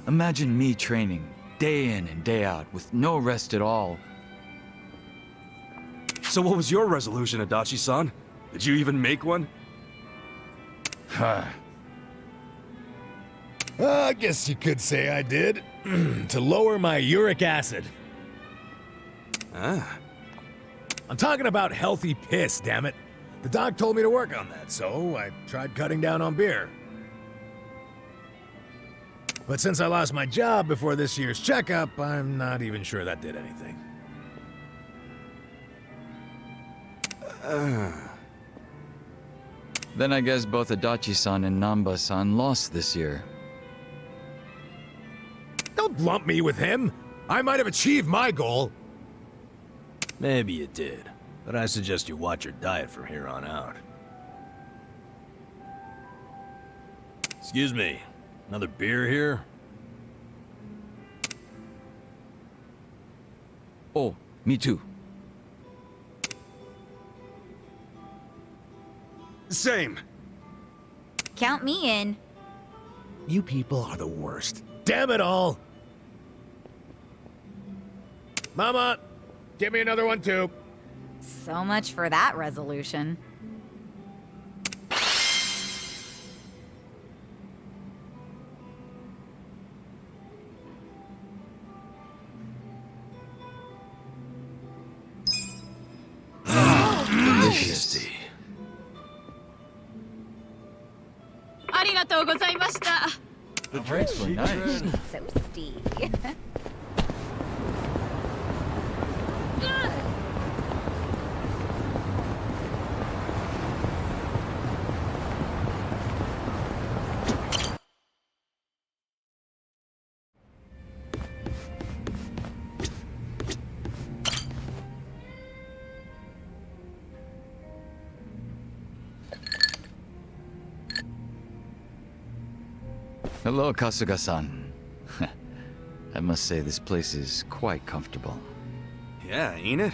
Speaker 12: Imagine me training day in and day out with no rest at all.
Speaker 1: So what was your resolution, Adachi-san? Did you even make one?
Speaker 13: I guess you could say I did. To lower my uric acid.
Speaker 1: Ah.
Speaker 13: I'm talking about healthy piss, damn it. The doc told me to work on that, so I tried cutting down on beer. But since I lost my job before this year's checkup, I'm not even sure that did anything.
Speaker 12: Then I guess both Adachi-san and Namba-san lost this year.
Speaker 13: Don't lump me with him. I might have achieved my goal.
Speaker 3: Maybe you did, but I suggest you watch your diet from here on out. Excuse me, another beer here?
Speaker 12: Oh, me too.
Speaker 1: Same.
Speaker 8: Count me in.
Speaker 13: You people are the worst. Damn it all! Mama, give me another one too.
Speaker 8: So much for that resolution.
Speaker 3: Delicious tea.
Speaker 15: ありがとうございました。
Speaker 12: The drinks were nice.
Speaker 8: So Steve.
Speaker 12: Hello, Kasuga-san. I must say this place is quite comfortable.
Speaker 1: Yeah, ain't it?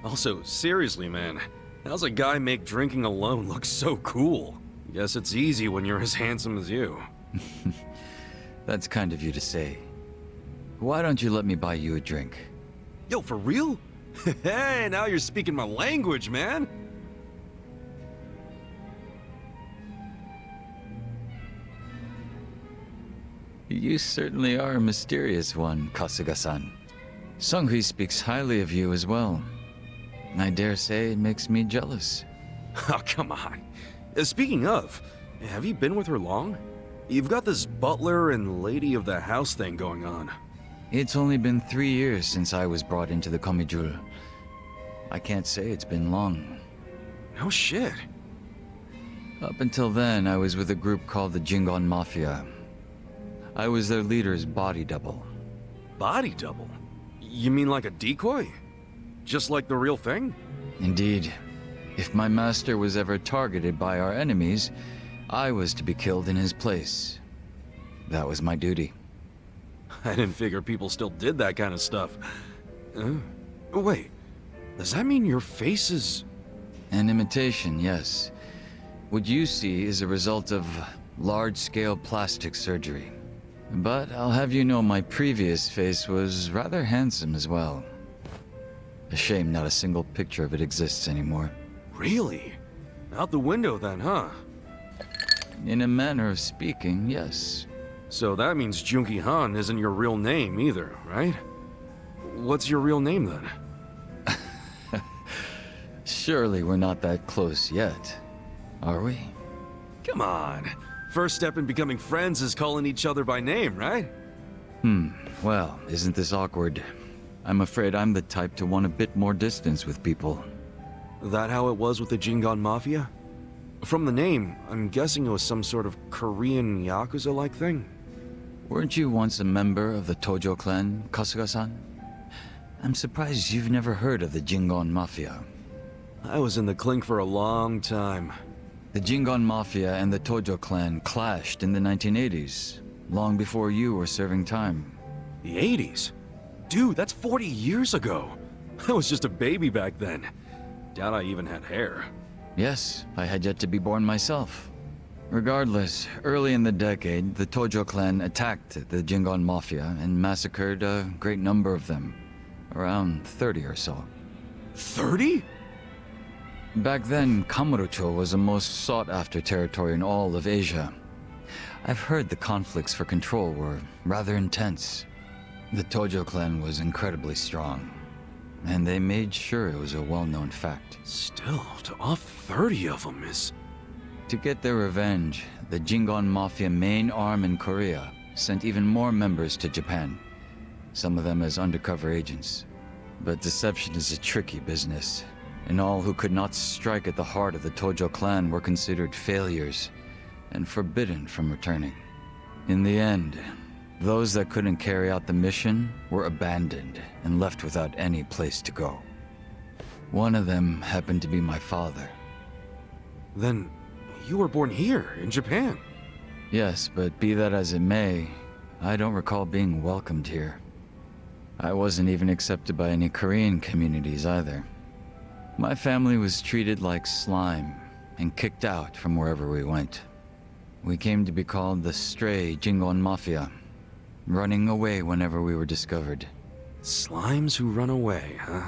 Speaker 1: Also, seriously, man, how's a guy make drinking alone look so cool? Guess it's easy when you're as handsome as you.
Speaker 12: That's kind of you to say. Why don't you let me buy you a drink?
Speaker 1: Yo, for real? Hey, now you're speaking my language, man!
Speaker 12: You certainly are a mysterious one, Kasuga-san. Sunghui speaks highly of you as well. I dare say it makes me jealous.
Speaker 1: Oh, come on. Speaking of, have you been with her long? You've got this butler and lady of the house thing going on.
Speaker 12: It's only been 3 years since I was brought into the Komijul. I can't say it's been long.
Speaker 1: No shit.
Speaker 12: Up until then, I was with a group called the Jingon Mafia. I was their leader's body double.
Speaker 1: Body double? You mean like a decoy? Just like the real thing?
Speaker 12: Indeed. If my master was ever targeted by our enemies, I was to be killed in his place. That was my duty.
Speaker 1: I didn't figure people still did that kind of stuff. Wait, does that mean your face is...
Speaker 12: An imitation, yes. What you see is a result of large-scale plastic surgery. But I'll have you know my previous face was rather handsome as well. A shame not a single picture of it exists anymore.
Speaker 1: Really? Out the window then, huh?
Speaker 12: In a manner of speaking, yes.
Speaker 1: So that means Junki Han isn't your real name either, right? What's your real name then?
Speaker 12: Surely we're not that close yet, are we?
Speaker 1: Come on. First step in becoming friends is calling each other by name, right?
Speaker 12: Well, isn't this awkward? I'm afraid I'm the type to want a bit more distance with people.
Speaker 1: That how it was with the Jingon Mafia? From the name, I'm guessing it was some sort of Korean Yakuza-like thing?
Speaker 12: Weren't you once a member of the Tojo clan, Kasuga-san? I'm surprised you've never heard of the Jingon Mafia.
Speaker 1: I was in the clink for a long time.
Speaker 12: The Jingon Mafia and the Tojo clan clashed in the 1980s, long before you were serving time.
Speaker 1: The 80s? Dude, that's 40 years ago. I was just a baby back then. Doubt I even had hair.
Speaker 12: Yes, I had yet to be born myself. Regardless, early in the decade, the Tojo clan attacked the Jingon Mafia and massacred a great number of them. Around 30 or so.
Speaker 1: 30?
Speaker 12: Back then, Kamurocho was the most sought-after territory in all of Asia. I've heard the conflicts for control were rather intense. The Tojo clan was incredibly strong, and they made sure it was a well-known fact.
Speaker 1: Still, to off 30 of them is...
Speaker 12: To get their revenge, the Jingon Mafia main arm in Korea sent even more members to Japan, some of them as undercover agents. But deception is a tricky business, and all who could not strike at the heart of the Tojo clan were considered failures and forbidden from returning. In the end, those that couldn't carry out the mission were abandoned and left without any place to go. One of them happened to be my father.
Speaker 1: Then, you were born here, in Japan?
Speaker 12: Yes, but be that as it may, I don't recall being welcomed here. I wasn't even accepted by any Korean communities either. My family was treated like slime and kicked out from wherever we went. We came to be called the Stray Jingon Mafia, running away whenever we were discovered.
Speaker 1: Slimes who run away, huh?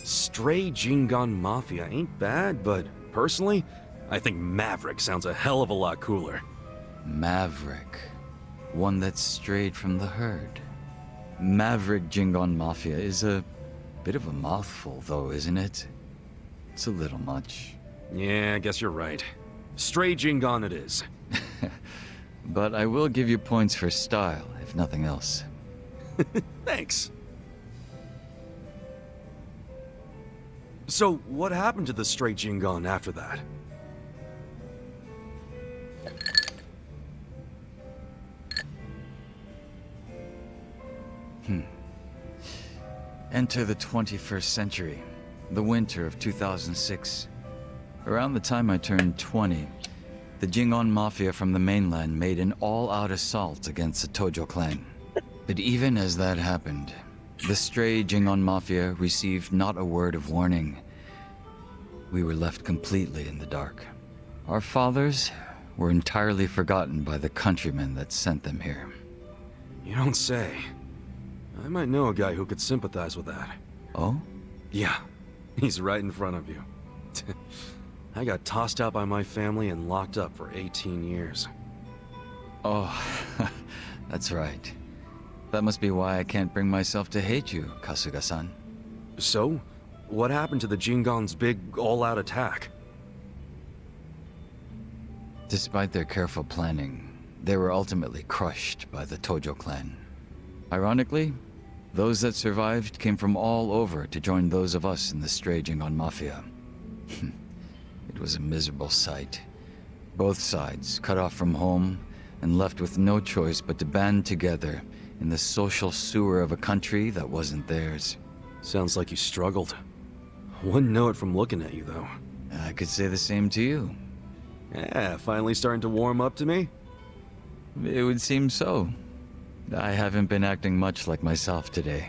Speaker 1: Stray Jingon Mafia ain't bad, but personally, I think Maverick sounds a hell of a lot cooler.
Speaker 12: Maverick. One that strayed from the herd. Maverick Jingon Mafia is a bit of a mouthful, though, isn't it? It's a little much.
Speaker 1: Yeah, I guess you're right. Stray Jingon it is.
Speaker 12: But I will give you points for style, if nothing else.
Speaker 1: Thanks. So, what happened to the Stray Jingon after that?
Speaker 12: Enter the 21st century, the winter of 2006. Around the time I turned 20, the Jingon Mafia from the mainland made an all-out assault against the Tojo clan. But even as that happened, the Stray Jingon Mafia received not a word of warning. We were left completely in the dark. Our fathers were entirely forgotten by the countrymen that sent them here.
Speaker 1: You don't say. I might know a guy who could sympathize with that.
Speaker 12: Oh?
Speaker 1: Yeah, he's right in front of you. I got tossed out by my family and locked up for 18 years.
Speaker 12: Oh, that's right. That must be why I can't bring myself to hate you, Kasuga-san.
Speaker 1: So? What happened to the Jingon's big all-out attack?
Speaker 12: Despite their careful planning, they were ultimately crushed by the Tojo clan. Ironically, those that survived came from all over to join those of us in the Stray Jingon Mafia. It was a miserable sight. Both sides cut off from home and left with no choice but to band together in the social sewer of a country that wasn't theirs.
Speaker 1: Sounds like you struggled. Wouldn't know it from looking at you, though.
Speaker 12: I could say the same to you.
Speaker 1: Yeah, finally starting to warm up to me?
Speaker 12: It would seem so. I haven't been acting much like myself today.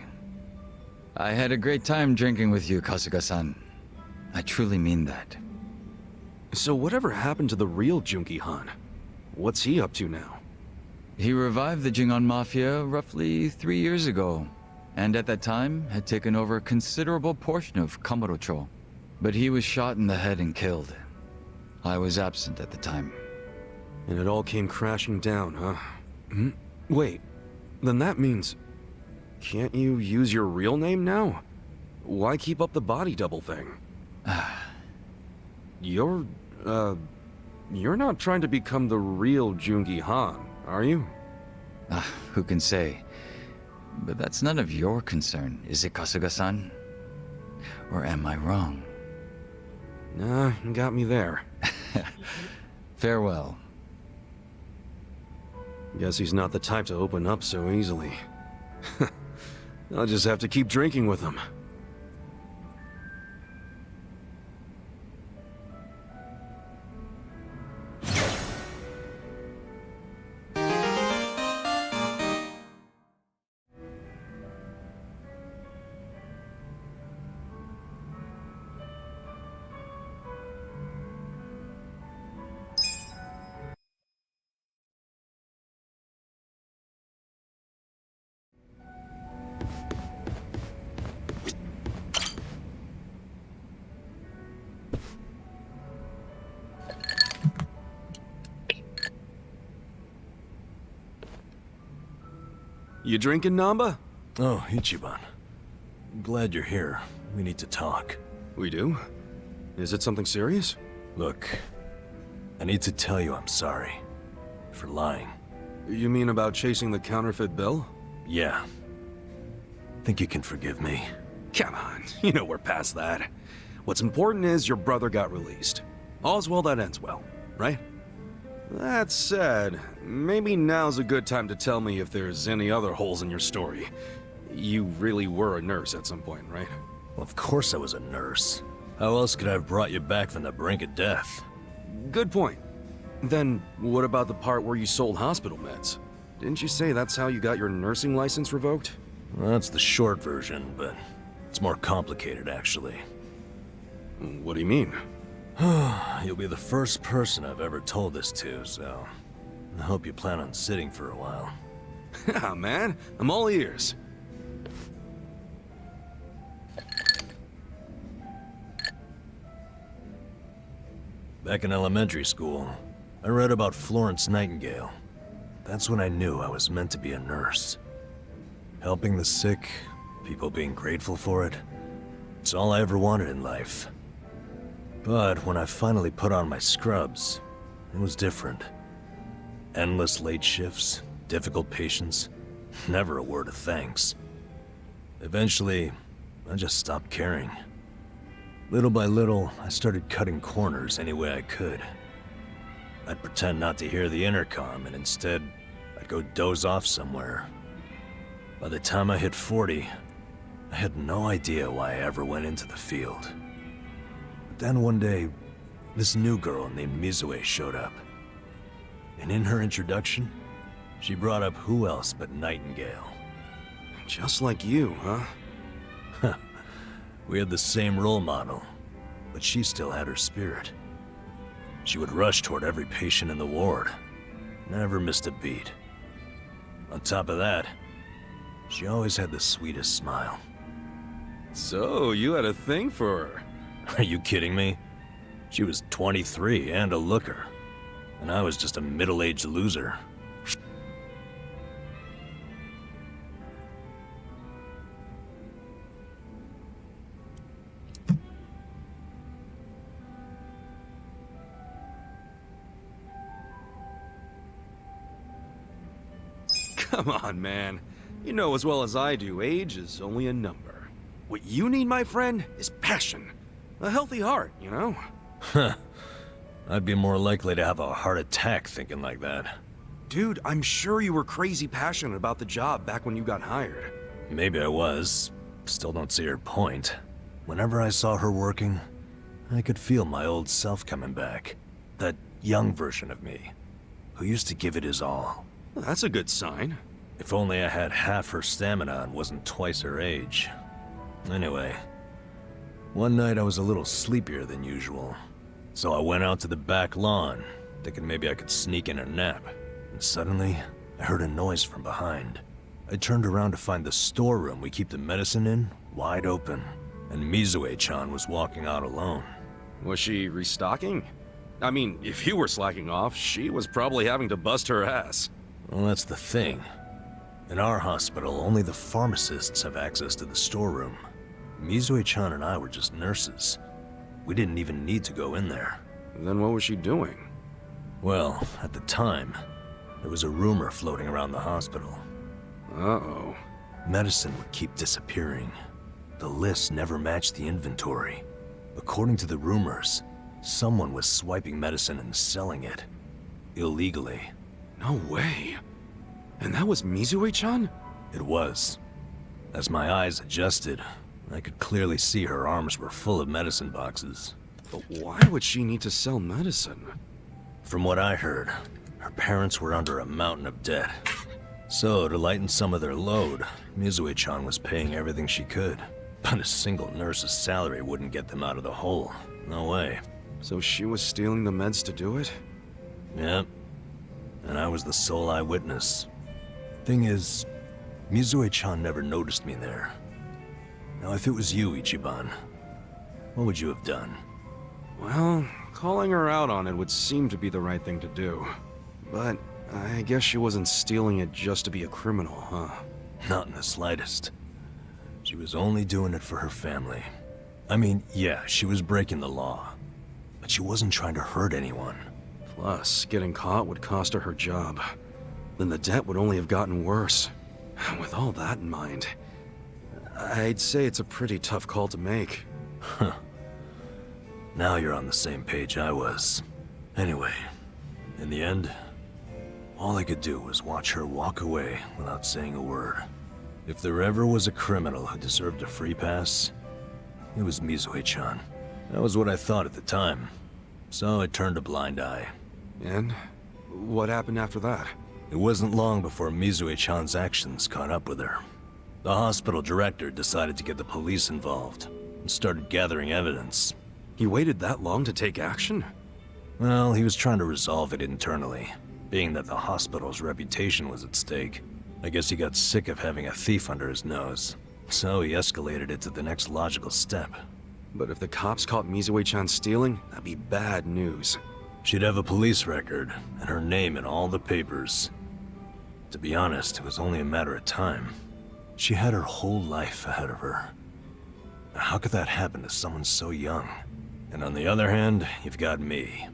Speaker 12: I had a great time drinking with you, Kasuga-san. I truly mean that.
Speaker 1: So whatever happened to the real Junki Han? What's he up to now?
Speaker 12: He revived the Jingon Mafia roughly 3 years ago, and at that time had taken over a considerable portion of Kamurocho. But he was shot in the head and killed. I was absent at the time.
Speaker 1: And it all came crashing down, huh? Wait, Then that means... Can't you use your real name now? Why keep up the body double thing? You're not trying to become the real Jungi Han, are you?
Speaker 12: Who can say? But that's none of your concern, is it, Kasuga-san? Or am I wrong?
Speaker 1: Nah, you got me there.
Speaker 12: Farewell.
Speaker 1: Guess he's not the type to open up so easily. I'll just have to keep drinking with him. You drinking, Namba?
Speaker 3: Oh, Ichiban. Glad you're here. We need to talk.
Speaker 1: We do? Is it something serious?
Speaker 3: Look, I need to tell you I'm sorry. For lying.
Speaker 1: You mean about chasing the counterfeit bill?
Speaker 3: Yeah. Think you can forgive me?
Speaker 1: Come on, you know we're past that. What's important is your brother got released. All's well that ends well, right? That said, maybe now's a good time to tell me if there's any other holes in your story. You really were a nurse at some point, right?
Speaker 3: Well, of course I was a nurse. How else could I have brought you back from the brink of death?
Speaker 1: Good point. Then, what about the part where you sold hospital meds? Didn't you say that's how you got your nursing license revoked?
Speaker 3: Well, that's the short version, but it's more complicated, actually.
Speaker 1: What do you mean?
Speaker 3: You'll be the first person I've ever told this to, so I hope you plan on sitting for a while.
Speaker 1: Ah, man, I'm all ears.
Speaker 3: Back in elementary school, I read about Florence Nightingale. That's when I knew I was meant to be a nurse. Helping the sick, people being grateful for it, it's all I ever wanted in life. But when I finally put on my scrubs, it was different. Endless late shifts, difficult patients, never a word of thanks. Eventually, I just stopped caring. Little by little, I started cutting corners any way I could. I'd pretend not to hear the intercom, and instead, I'd go doze off somewhere. By the time I hit 40, I had no idea why I ever went into the field. Then one day, this new girl named Mizue showed up. And in her introduction, she brought up who else but Nightingale.
Speaker 1: Just like you, huh?
Speaker 3: We had the same role model, but she still had her spirit. She would rush toward every patient in the ward, never missed a beat. On top of that, she always had the sweetest smile.
Speaker 1: So, you had a thing for her?
Speaker 3: Are you kidding me? She was 23 and a looker, and I was just a middle-aged loser.
Speaker 1: Come on, man. You know as well as I do, age is only a number. What you need, my friend, is passion. A healthy heart, you know?
Speaker 3: Huh. I'd be more likely to have a heart attack thinking like that.
Speaker 1: Dude, I'm sure you were crazy passionate about the job back when you got hired.
Speaker 3: Maybe I was. Still don't see her point. Whenever I saw her working, I could feel my old self coming back. That young version of me, who used to give it his all.
Speaker 1: Well, that's a good sign.
Speaker 3: If only I had half her stamina and wasn't twice her age. Anyway, one night I was a little sleepier than usual. So I went out to the back lawn, thinking maybe I could sneak in a nap. And suddenly, I heard a noise from behind. I turned around to find the storeroom we keep the medicine in wide open, and Mizue-chan was walking out alone.
Speaker 1: Was she restocking? I mean, if you were slacking off, she was probably having to bust her ass.
Speaker 3: Well, that's the thing. In our hospital, only the pharmacists have access to the storeroom. Mizue-chan and I were just nurses. We didn't even need to go in there.
Speaker 1: Then what was she doing?
Speaker 3: Well, at the time, there was a rumor floating around the hospital.
Speaker 1: Uh-oh.
Speaker 3: Medicine would keep disappearing. The list never matched the inventory. According to the rumors, someone was swiping medicine and selling it. Illegally.
Speaker 1: No way. And that was Mizue-chan?
Speaker 3: It was. As my eyes adjusted, I could clearly see her arms were full of medicine boxes.
Speaker 1: But why would she need to sell medicine?
Speaker 3: From what I heard, her parents were under a mountain of debt. So, to lighten some of their load, Mizue-chan was paying everything she could. But a single nurse's salary wouldn't get them out of the hole. No way.
Speaker 1: So she was stealing the meds to do it?
Speaker 3: Yep. And I was the sole eyewitness. Thing is, Mizue-chan never noticed me there. Now, if it was you, Ichiban, what would you have done?
Speaker 1: Well, calling her out on it would seem to be the right thing to do. But I guess she wasn't stealing it just to be a criminal, huh?
Speaker 3: Not in the slightest. She was only doing it for her family. I mean, yeah, she was breaking the law. But she wasn't trying to hurt anyone.
Speaker 1: Plus, getting caught would cost her her job. Then the debt would only have gotten worse. With all that in mind, I'd say it's a pretty tough call to make.
Speaker 3: Huh. Now you're on the same page I was. Anyway, in the end, all I could do was watch her walk away without saying a word. If there ever was a criminal who deserved a free pass, it was Mizue-chan. That was what I thought at the time. So I turned a blind eye.
Speaker 1: And what happened after that?
Speaker 3: It wasn't long before Mizue-chan's actions caught up with her. The hospital director decided to get the police involved and started gathering evidence.
Speaker 1: He waited that long to take action?
Speaker 3: Well, he was trying to resolve it internally, being that the hospital's reputation was at stake. I guess he got sick of having a thief under his nose, so he escalated it to the next logical step.
Speaker 1: But if the cops caught Mizue-chan stealing, that'd be bad news.
Speaker 3: She'd have a police record, and her name in all the papers. To be honest, it was only a matter of time. She had her whole life ahead of her. How could that happen to someone so young? And on the other hand, you've got me.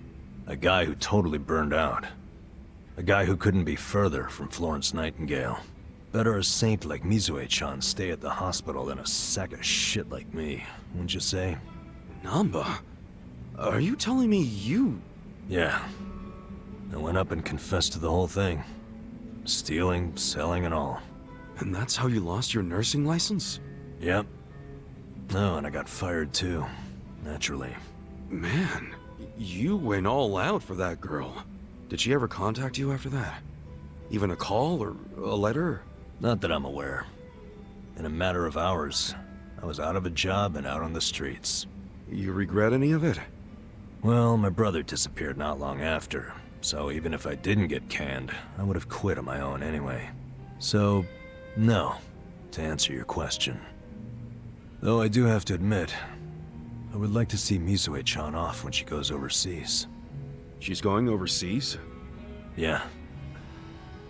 Speaker 3: A guy who totally burned out. A guy who couldn't be further from Florence Nightingale. Better a saint like Mizue-chan stay at the hospital than a sack of shit like me, wouldn't you say?
Speaker 1: Namba? Are you telling me you...
Speaker 3: Yeah. I went up and confessed to the whole thing. Stealing, selling, and all.
Speaker 1: And that's how you lost your nursing license?
Speaker 3: Yep. No, and I got fired too. Naturally.
Speaker 1: Man, you went all out for that girl. Did she ever contact you after that? Even a call or a letter?
Speaker 3: Not that I'm aware. In a matter of hours, I was out of a job and out on the streets.
Speaker 1: You regret any of it?
Speaker 3: Well, my brother disappeared not long after, so even if I didn't get canned, I would have quit on my own anyway. So, no, to answer your question. Though I do have to admit, I would like to see Mizue-chan off when she goes overseas.
Speaker 1: She's going overseas?
Speaker 3: Yeah.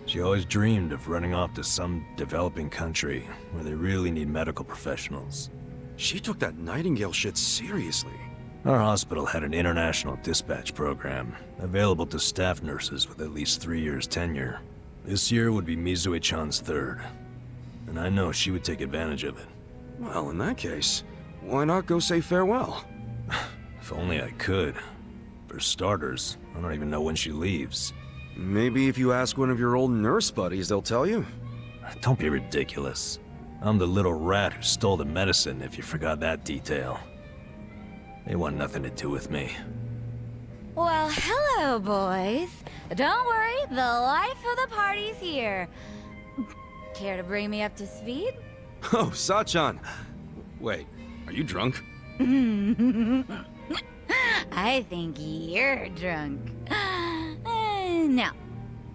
Speaker 3: She always dreamed of running off to some developing country where they really need medical professionals.
Speaker 1: She took that Nightingale shit seriously.
Speaker 3: Our hospital had an international dispatch program, available to staff nurses with at least 3 years tenure. This year would be Mizue-chan's third, and I know she would take advantage of it.
Speaker 1: Well, in that case, why not go say farewell?
Speaker 3: If only I could. For starters, I don't even know when she leaves.
Speaker 1: Maybe if you ask one of your old nurse buddies, they'll tell you.
Speaker 3: Don't be ridiculous. I'm the little rat who stole the medicine, if you forgot that detail. They want nothing to do with me.
Speaker 8: Well, hello, boys. Don't worry, the life of the party's here. Care to bring me up to speed?
Speaker 1: Oh, Sachan! Wait, are you drunk?
Speaker 8: I think you're drunk. Now,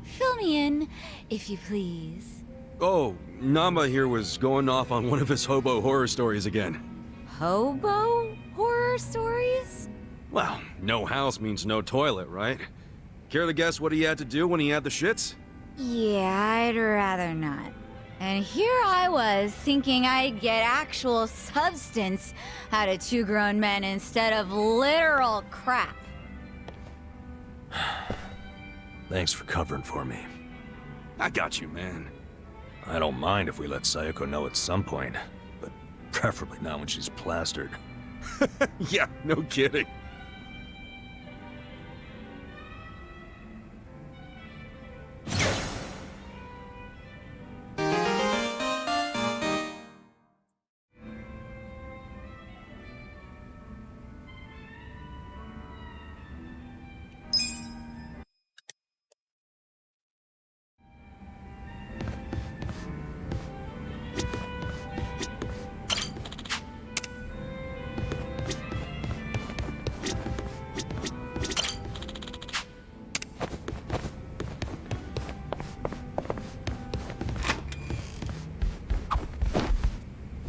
Speaker 8: fill me in, if you please.
Speaker 1: Oh, Namba here was going off on one of his hobo horror stories again.
Speaker 8: Hobo horror stories?
Speaker 1: Well, no house means no toilet, right? Care to guess what he had to do when he had the shits?
Speaker 8: Yeah, I'd rather not. And here I was, thinking I'd get actual substance out of two grown men instead of literal crap.
Speaker 3: Thanks for covering for me.
Speaker 1: I got you, man.
Speaker 3: I don't mind if we let Sayoko know at some point, but preferably not when she's plastered.
Speaker 1: Yeah, no kidding.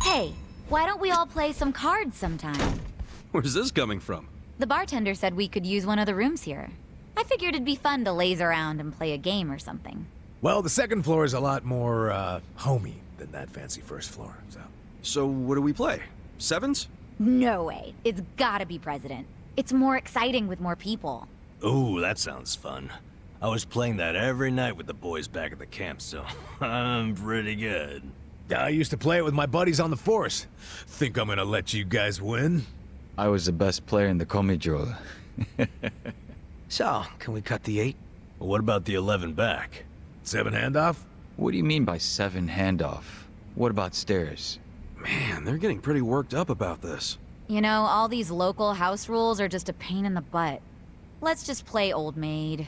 Speaker 8: Hey, why don't we all play some cards sometime?
Speaker 1: Where's this coming from?
Speaker 8: The bartender said we could use one of the rooms here. I figured it'd be fun to laze around and play a game or something.
Speaker 13: Well, the second floor is a lot more, homey than that fancy first floor, so...
Speaker 1: So what do we play? Sevens?
Speaker 8: No way. It's gotta be President. It's more exciting with more people.
Speaker 3: Ooh, that sounds fun. I was playing that every night with the boys back at the camp, so I'm pretty good.
Speaker 13: I used to play it with my buddies on the force. Think I'm gonna let you guys win?
Speaker 12: I was the best player in the Komijul.
Speaker 11: So, can we cut the 8?
Speaker 3: Well, what about the 11 back?
Speaker 13: 7 handoff?
Speaker 12: What do you mean by 7 handoff? What about stairs?
Speaker 1: Man, they're getting pretty worked up about this.
Speaker 8: You know, all these local house rules are just a pain in the butt. Let's just play Old Maid.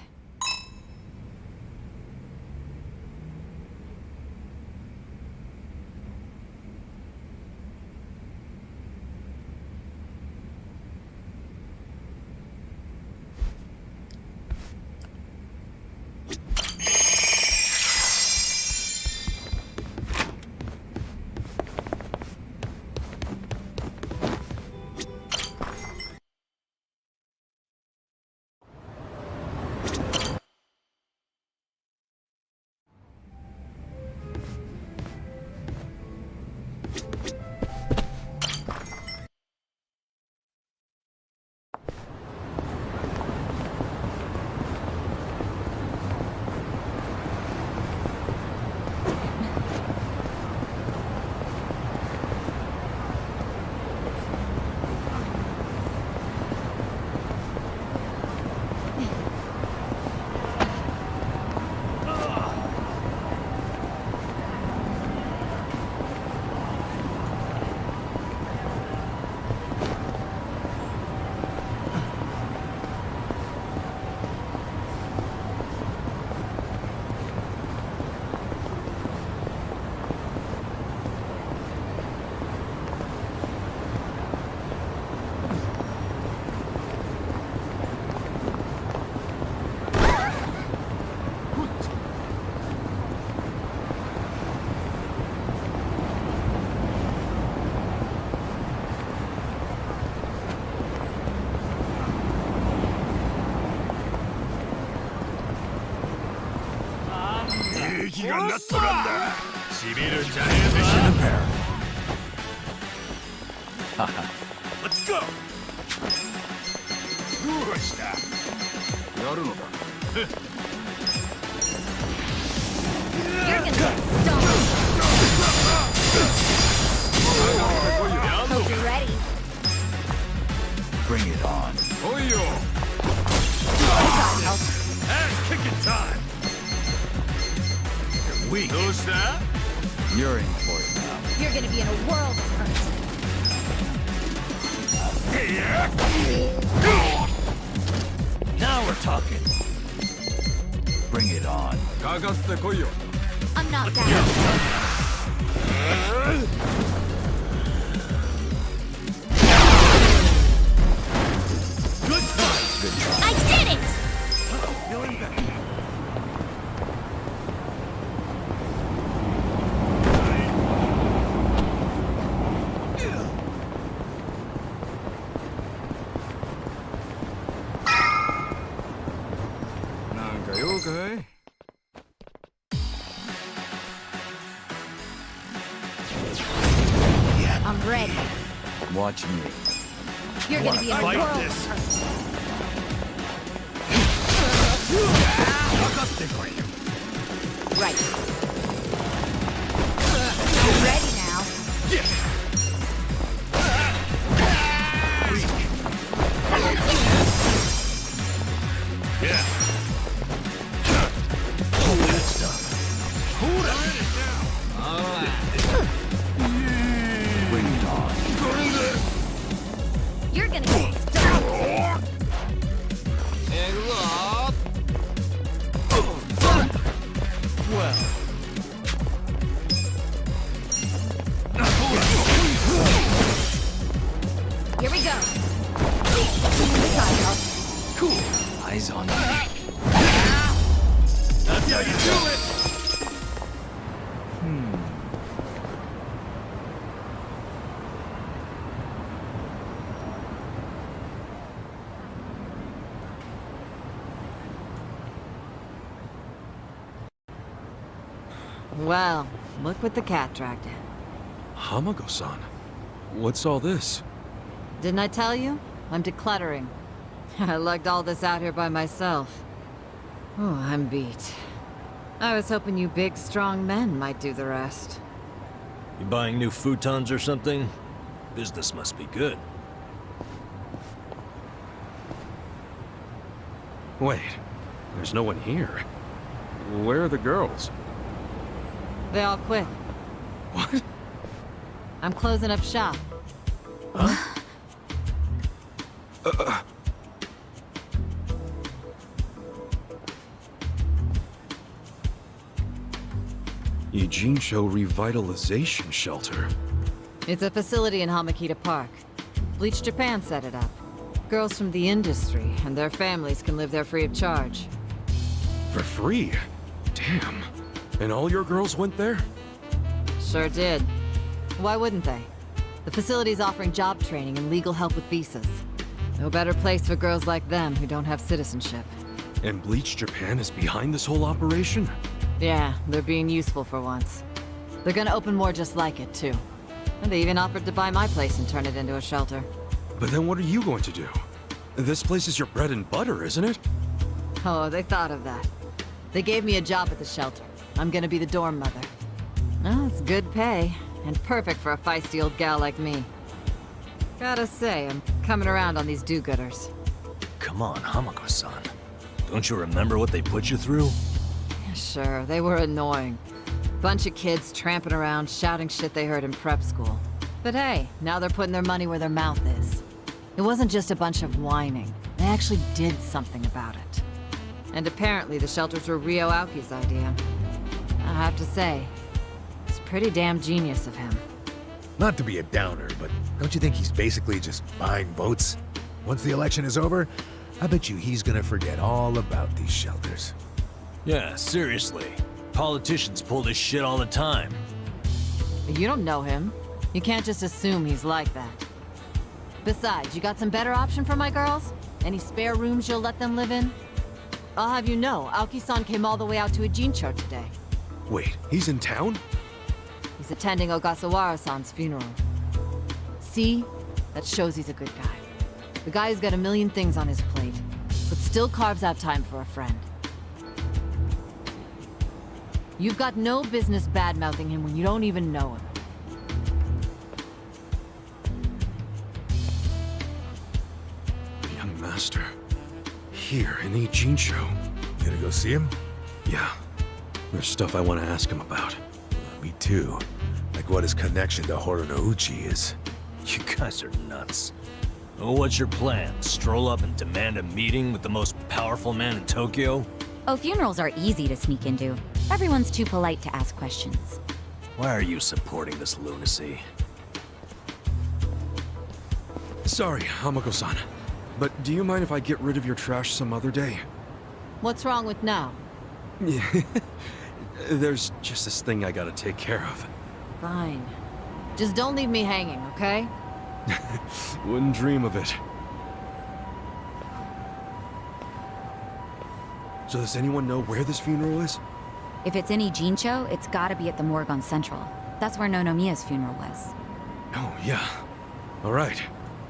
Speaker 13: Mission apparent.
Speaker 2: Let's go!
Speaker 8: You're gonna get stomped. Hope you're ready.
Speaker 12: Bring it on.
Speaker 2: Ass kicking time! You're weak.
Speaker 12: You're in for it now.
Speaker 8: You're gonna be in a world of hurt.
Speaker 3: Now we're talking.
Speaker 12: Bring it on.
Speaker 8: I'm knocked out. I did it! I'm ready.
Speaker 12: Watch me.
Speaker 8: You're gonna be in a
Speaker 7: Fight
Speaker 8: world.
Speaker 7: this.
Speaker 8: Right. I'm ready now.
Speaker 2: Yeah.
Speaker 5: Bring it on.
Speaker 8: You're gonna get stuck. Here we go. Kyle.
Speaker 12: Cool. Eyes on me.
Speaker 7: That's how you do it.
Speaker 16: Well, look what the cat dragged in.
Speaker 1: Hamago-san, what's all this?
Speaker 16: Didn't I tell you? I'm decluttering. I lugged all this out here by myself. Oh, I'm beat. I was hoping you big, strong men might do the rest.
Speaker 3: You buying new futons or something? Business must be good.
Speaker 1: Wait, there's no one here. Where are the girls?
Speaker 16: They all quit.
Speaker 1: What?
Speaker 16: I'm closing up shop.
Speaker 1: Ijincho Revitalization Shelter.
Speaker 16: It's a facility in Hamakita Park. Bleach Japan set it up. Girls from the industry and their families can live there free of charge.
Speaker 1: For free? Damn. And all your girls went there?
Speaker 16: Sure did. Why wouldn't they? The facility's offering job training and legal help with visas. No better place for girls like them who don't have citizenship.
Speaker 1: And Bleach Japan is behind this whole operation?
Speaker 16: Yeah, they're being useful for once. They're gonna open more just like it, too. And they even offered to buy my place and turn it into a shelter.
Speaker 1: But then what are you going to do? This place is your bread and butter, isn't it?
Speaker 16: Oh, they thought of that. They gave me a job at the shelter. I'm gonna be the dorm mother. Oh, it's good pay, and perfect for a feisty old gal like me. Gotta say, I'm coming around on these do-gooders.
Speaker 3: Come on, Hamako-san. Don't you remember what they put you through?
Speaker 16: Sure, they were annoying. Bunch of kids tramping around, shouting shit they heard in prep school. But hey, now they're putting their money where their mouth is. It wasn't just a bunch of whining. They actually did something about it. And apparently the shelters were Ryo Aoki's idea. I have to say, it's pretty damn genius of him.
Speaker 13: Not to be a downer, but don't you think he's basically just buying votes? Once the election is over, I bet you he's gonna forget all about these shelters.
Speaker 3: Yeah, seriously. Politicians pull this shit all the time.
Speaker 16: You don't know him. You can't just assume he's like that. Besides, you got some better option for my girls? Any spare rooms you'll let them live in? I'll have you know, Aoki-san came all the way out to Ijincho today.
Speaker 1: Wait, he's in town?
Speaker 16: He's attending Ogasawara-san's funeral. See? That shows he's a good guy. The guy's got a million things on his plate, but still carves out time for a friend. You've got no business bad-mouthing him when you don't even know him.
Speaker 1: Young master. Here in Ijincho.
Speaker 13: You gonna go see him?
Speaker 1: Yeah. There's stuff I want to ask him about.
Speaker 13: Me too. Like what his connection to Horonouchi is.
Speaker 3: You guys are nuts. Oh, what's your plan? Stroll up and demand a meeting with the most powerful man in Tokyo?
Speaker 8: Oh, funerals are easy to sneak into. Everyone's too polite to ask questions.
Speaker 3: Why are you supporting this lunacy?
Speaker 1: Sorry, Hamako-san. But do you mind if I get rid of your trash some other day?
Speaker 16: What's wrong with now?
Speaker 1: Yeah. There's just this thing I gotta take care of.
Speaker 16: Fine. Just don't leave me hanging, okay?
Speaker 1: Wouldn't dream of it. So does anyone know where this funeral is?
Speaker 8: If it's in Ijincho, it's gotta be at the morgue on Central. That's where Nonomiya's funeral was.
Speaker 1: Oh, yeah. All right.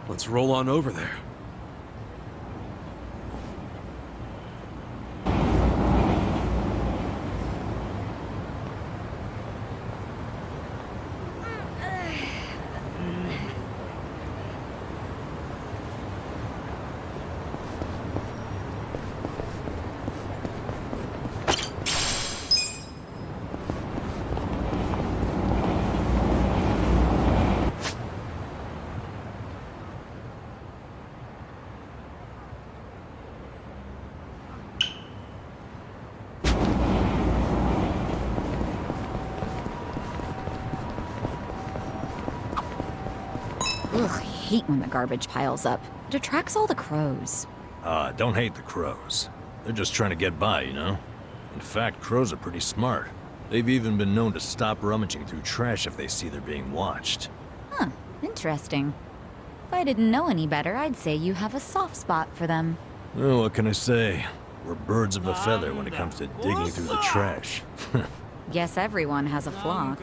Speaker 1: Let's roll on over there.
Speaker 8: Ugh, I hate when the garbage piles up. It attracts all the crows.
Speaker 3: Don't hate the crows. They're just trying to get by, you know? In fact, crows are pretty smart. They've even been known to stop rummaging through trash if they see they're being watched.
Speaker 8: Huh, interesting. If I didn't know any better, I'd say you have a soft spot for them.
Speaker 3: Well, what can I say? We're birds of a feather when it comes to digging through the trash.
Speaker 8: Guess everyone has a flock.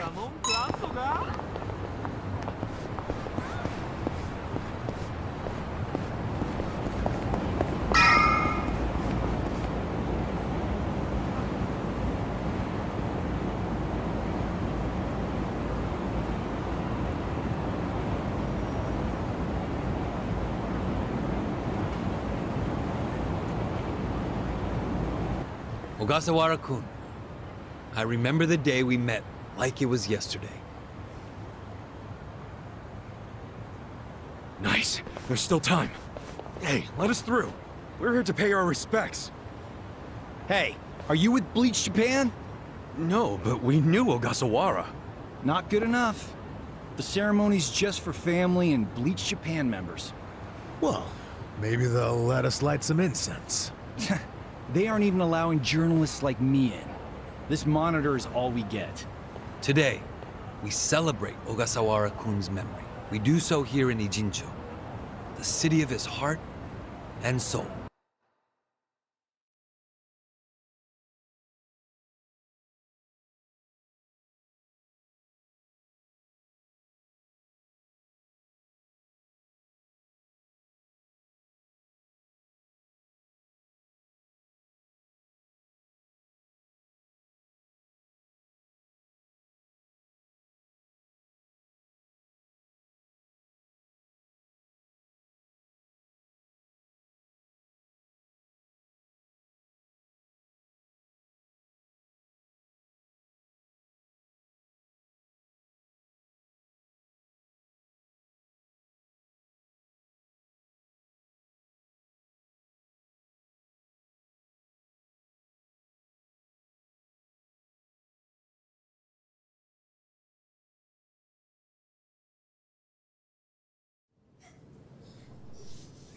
Speaker 7: Ogasawara-kun, I remember the day we met like it was yesterday.
Speaker 1: Nice. There's still time. Hey, let us through. We're here to pay our respects.
Speaker 7: Hey, are you with Bleach Japan?
Speaker 1: No, but we knew Ogasawara.
Speaker 17: Not good enough. The ceremony's just for family and Bleach Japan members.
Speaker 13: Well, maybe they'll let us light some incense.
Speaker 17: They aren't even allowing journalists like me in. This monitor is all we get.
Speaker 7: Today, we celebrate Ogasawara-kun's memory. We do so here in Ijincho, the city of his heart and soul.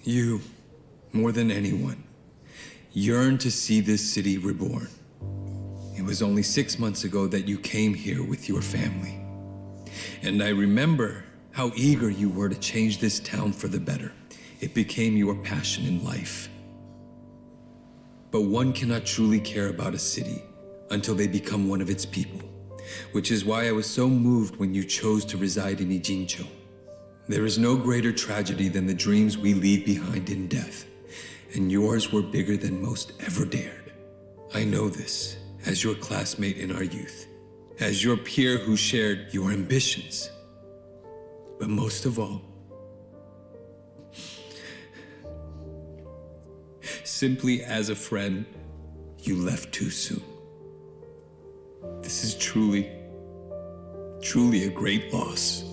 Speaker 18: You, more than anyone, yearn to see this city reborn. It was only 6 months ago that you came here with your family. And I remember how eager you were to change this town for the better. It became your passion in life. But one cannot truly care about a city until they become one of its people, which is why I was so moved when you chose to reside in Ijincho. There is no greater tragedy than the dreams we leave behind in death, and yours were bigger than most ever dared. I know this as your classmate in our youth, as your peer who shared your ambitions. But most of all, simply as a friend, you left too soon. This is truly a great loss.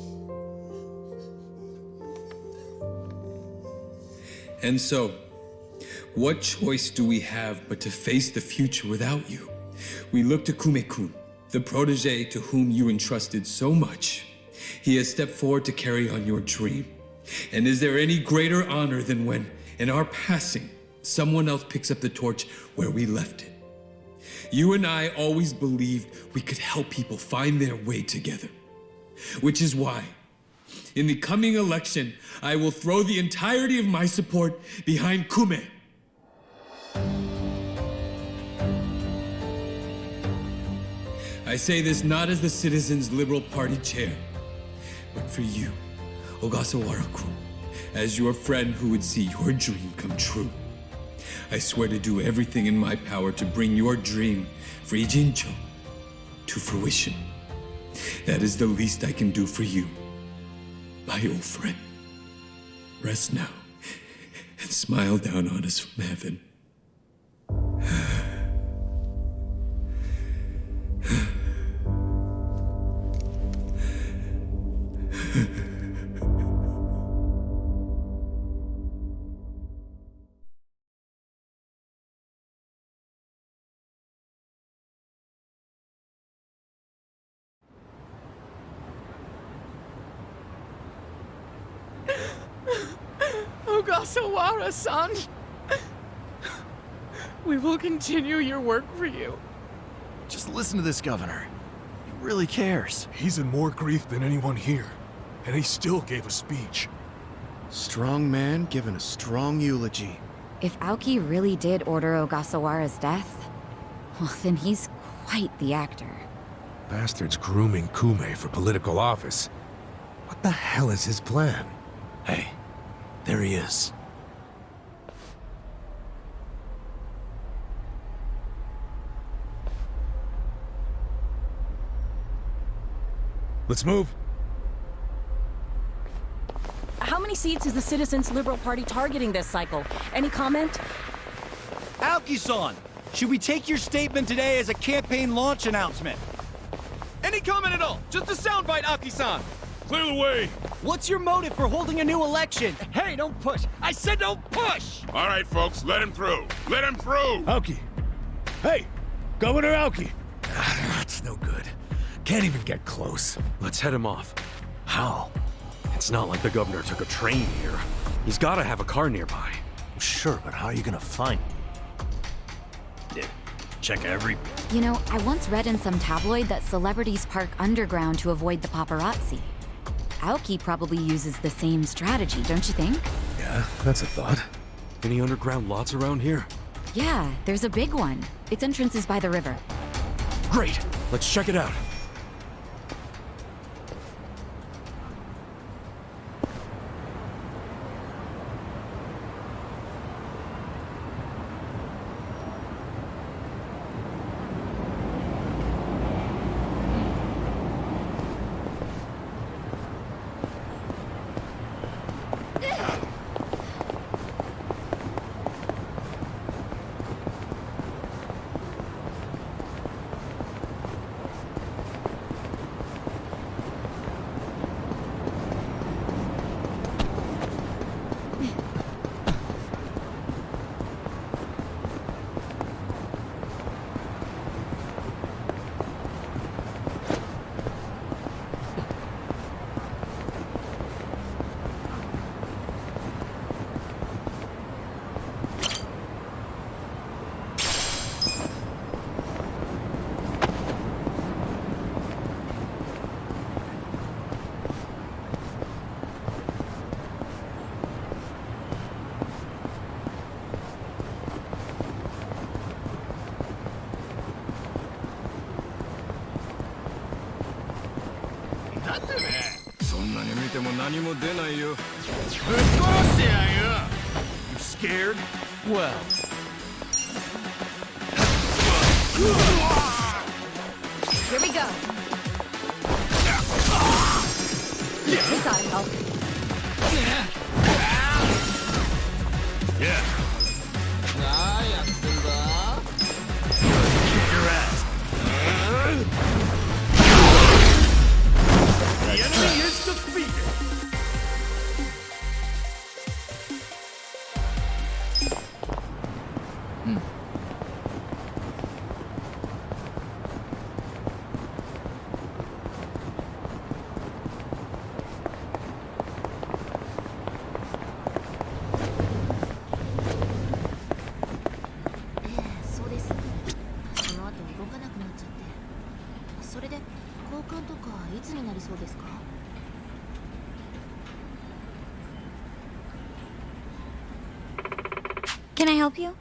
Speaker 18: And so, what choice do we have but to face the future without you? We look to Kume-kun, the protege to whom you entrusted so much. He has stepped forward to carry on your dream. And is there any greater honor than when, in our passing, someone else picks up the torch where we left it? You and I always believed we could help people find their way together. Which is why, in the coming election, I will throw the entirety of my support behind Kume. I say this not as the Citizens Liberal Party chair, but for you, Ogasawara-kun, as your friend who would see your dream come true. I swear to do everything in my power to bring your dream for Ijincho to fruition. That is the least I can do for you, my old friend. Rest now and smile down on us from heaven.
Speaker 19: Ogasawara-san! We will continue your work for you.
Speaker 20: Just listen to this governor. He really cares.
Speaker 13: He's in more grief than anyone here, and he still gave a speech.
Speaker 20: Strong man giving a strong eulogy.
Speaker 8: If Aoki really did order Ogasawara's death, well, then he's quite the actor.
Speaker 13: Bastard's grooming Kume for political office. What the hell is his plan?
Speaker 20: Hey, there he is.
Speaker 13: Let's move.
Speaker 10: How many seats is the Citizens Liberal Party targeting this cycle? Any comment?
Speaker 17: Aoki-san, should we take your statement today as a campaign launch announcement?
Speaker 19: Any comment at all? Just a soundbite, Aoki-san!
Speaker 17: Clear the way! What's your motive for holding a new election?
Speaker 19: Hey, don't push! I said don't push!
Speaker 2: All right, folks, let him through. Let him through!
Speaker 13: Aoki! Hey! Governor Aoki! That's no good. Can't even get close.
Speaker 1: Let's head him off.
Speaker 13: How?
Speaker 1: It's not like the governor took a train here. He's gotta have a car nearby.
Speaker 20: Sure, but how are you gonna find it? Check every...
Speaker 8: You know, I once read in some tabloid that celebrities park underground to avoid the paparazzi. Aoki probably uses the same strategy, don't you think?
Speaker 13: Yeah, that's a thought.
Speaker 1: Any underground lots around here?
Speaker 8: Yeah, there's a big one. Its entrance is by the river.
Speaker 1: Great! Let's check it out.
Speaker 19: You scared? Well.
Speaker 8: Here we go. We gotta help.
Speaker 2: Yeah.
Speaker 19: Kick your ass. The enemy is defeated.
Speaker 8: Can I help you?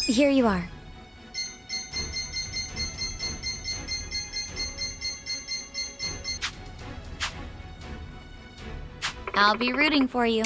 Speaker 8: Here you are. I'll be rooting for you.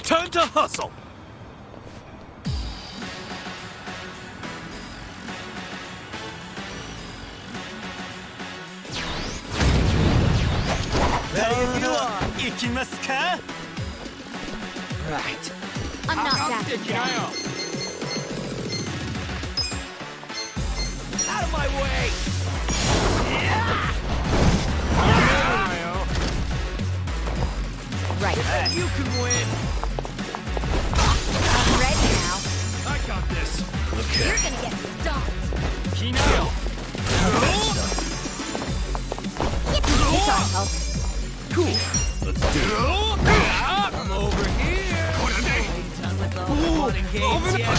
Speaker 19: Time to hustle! There you are! Ikimasu-ka?
Speaker 11: Right.
Speaker 8: I'm not backing down.
Speaker 19: Out of my way!
Speaker 8: Right.
Speaker 19: You can win!
Speaker 8: I'm ready now.
Speaker 19: I got this!
Speaker 8: You're gonna get stomped.
Speaker 19: Kino!
Speaker 8: It's on, Hulk.
Speaker 19: Cool. Let's do it! I'm over here! Done with all the fun and games yet?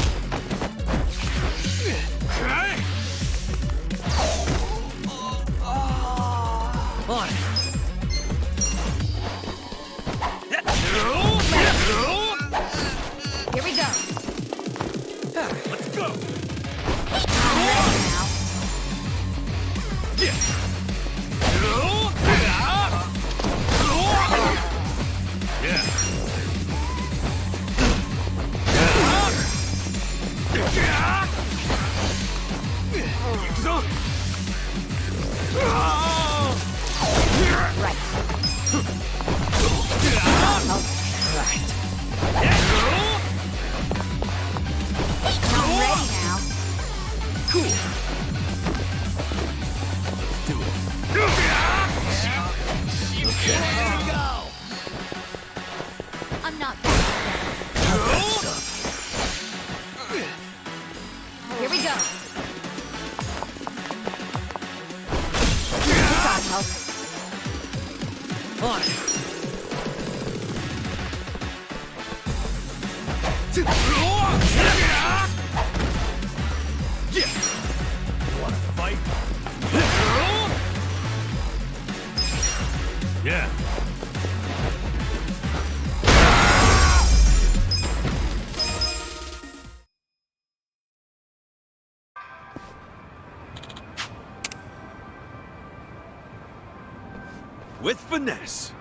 Speaker 19: On it!
Speaker 8: Here we go.
Speaker 19: Let's go!
Speaker 8: I'm ready now. Right.
Speaker 11: Right.
Speaker 8: I'm ready now.
Speaker 19: Cool. Let's do it. Okay. Here we go.
Speaker 8: I'm not backing down. Here we go. It's on, Hulk.
Speaker 19: On it. Wanna fight?
Speaker 2: Yeah.
Speaker 19: With finesse.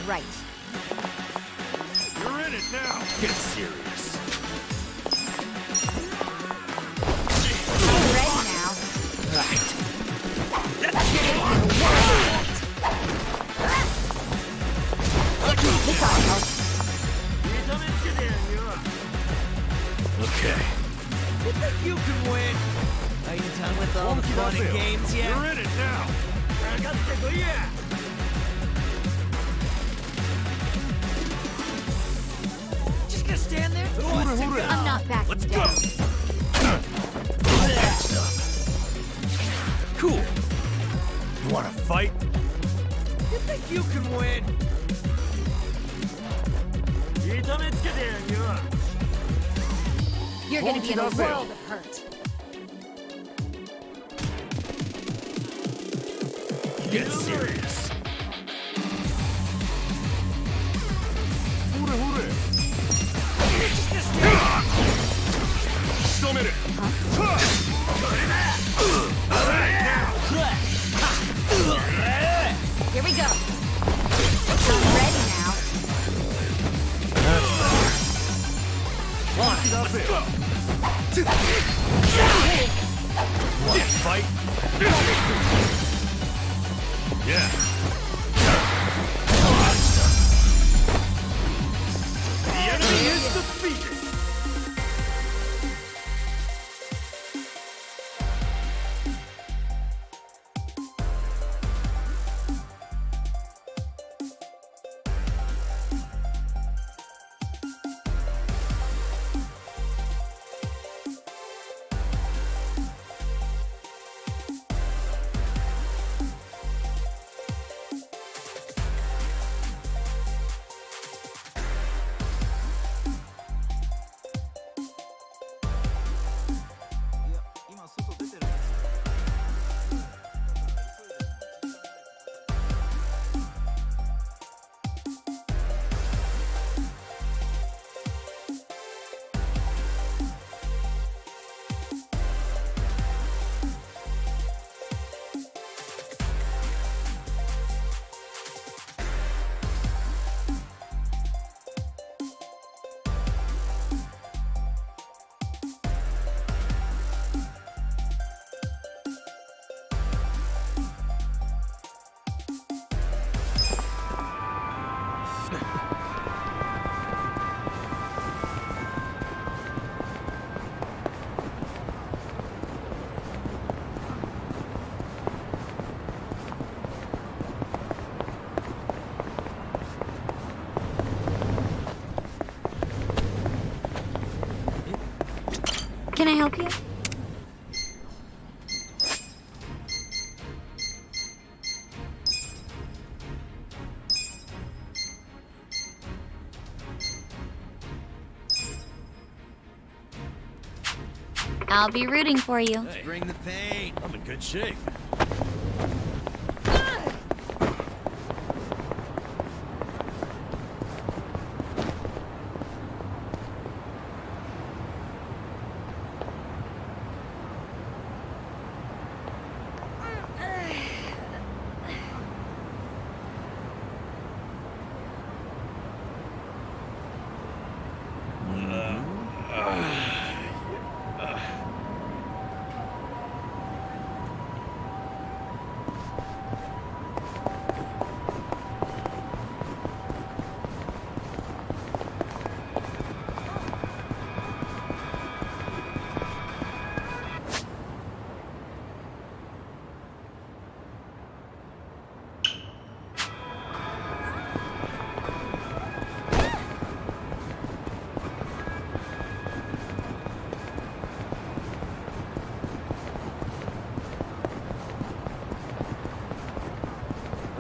Speaker 8: right.
Speaker 5: You're in it now. Get serious.
Speaker 8: I'm ready now.
Speaker 5: Right.
Speaker 8: This ought to help.
Speaker 5: Okay.
Speaker 19: You think you can win? Are you done with all the fun and games yet?
Speaker 5: You're in it now.
Speaker 19: Just gonna stand there? Who wants to go?
Speaker 8: I'm not backing
Speaker 19: Let's
Speaker 8: down.
Speaker 5: Cool. You wanna fight?
Speaker 19: You think you can win?
Speaker 8: You're gonna be in a world of hurt.
Speaker 5: Get serious.
Speaker 8: Here we go. I'm ready now.
Speaker 5: Want to fight? Yeah. The enemy is defeated.
Speaker 8: Can I help you? I'll be rooting for you.
Speaker 19: Hey, bring the pain.
Speaker 5: I'm in good shape.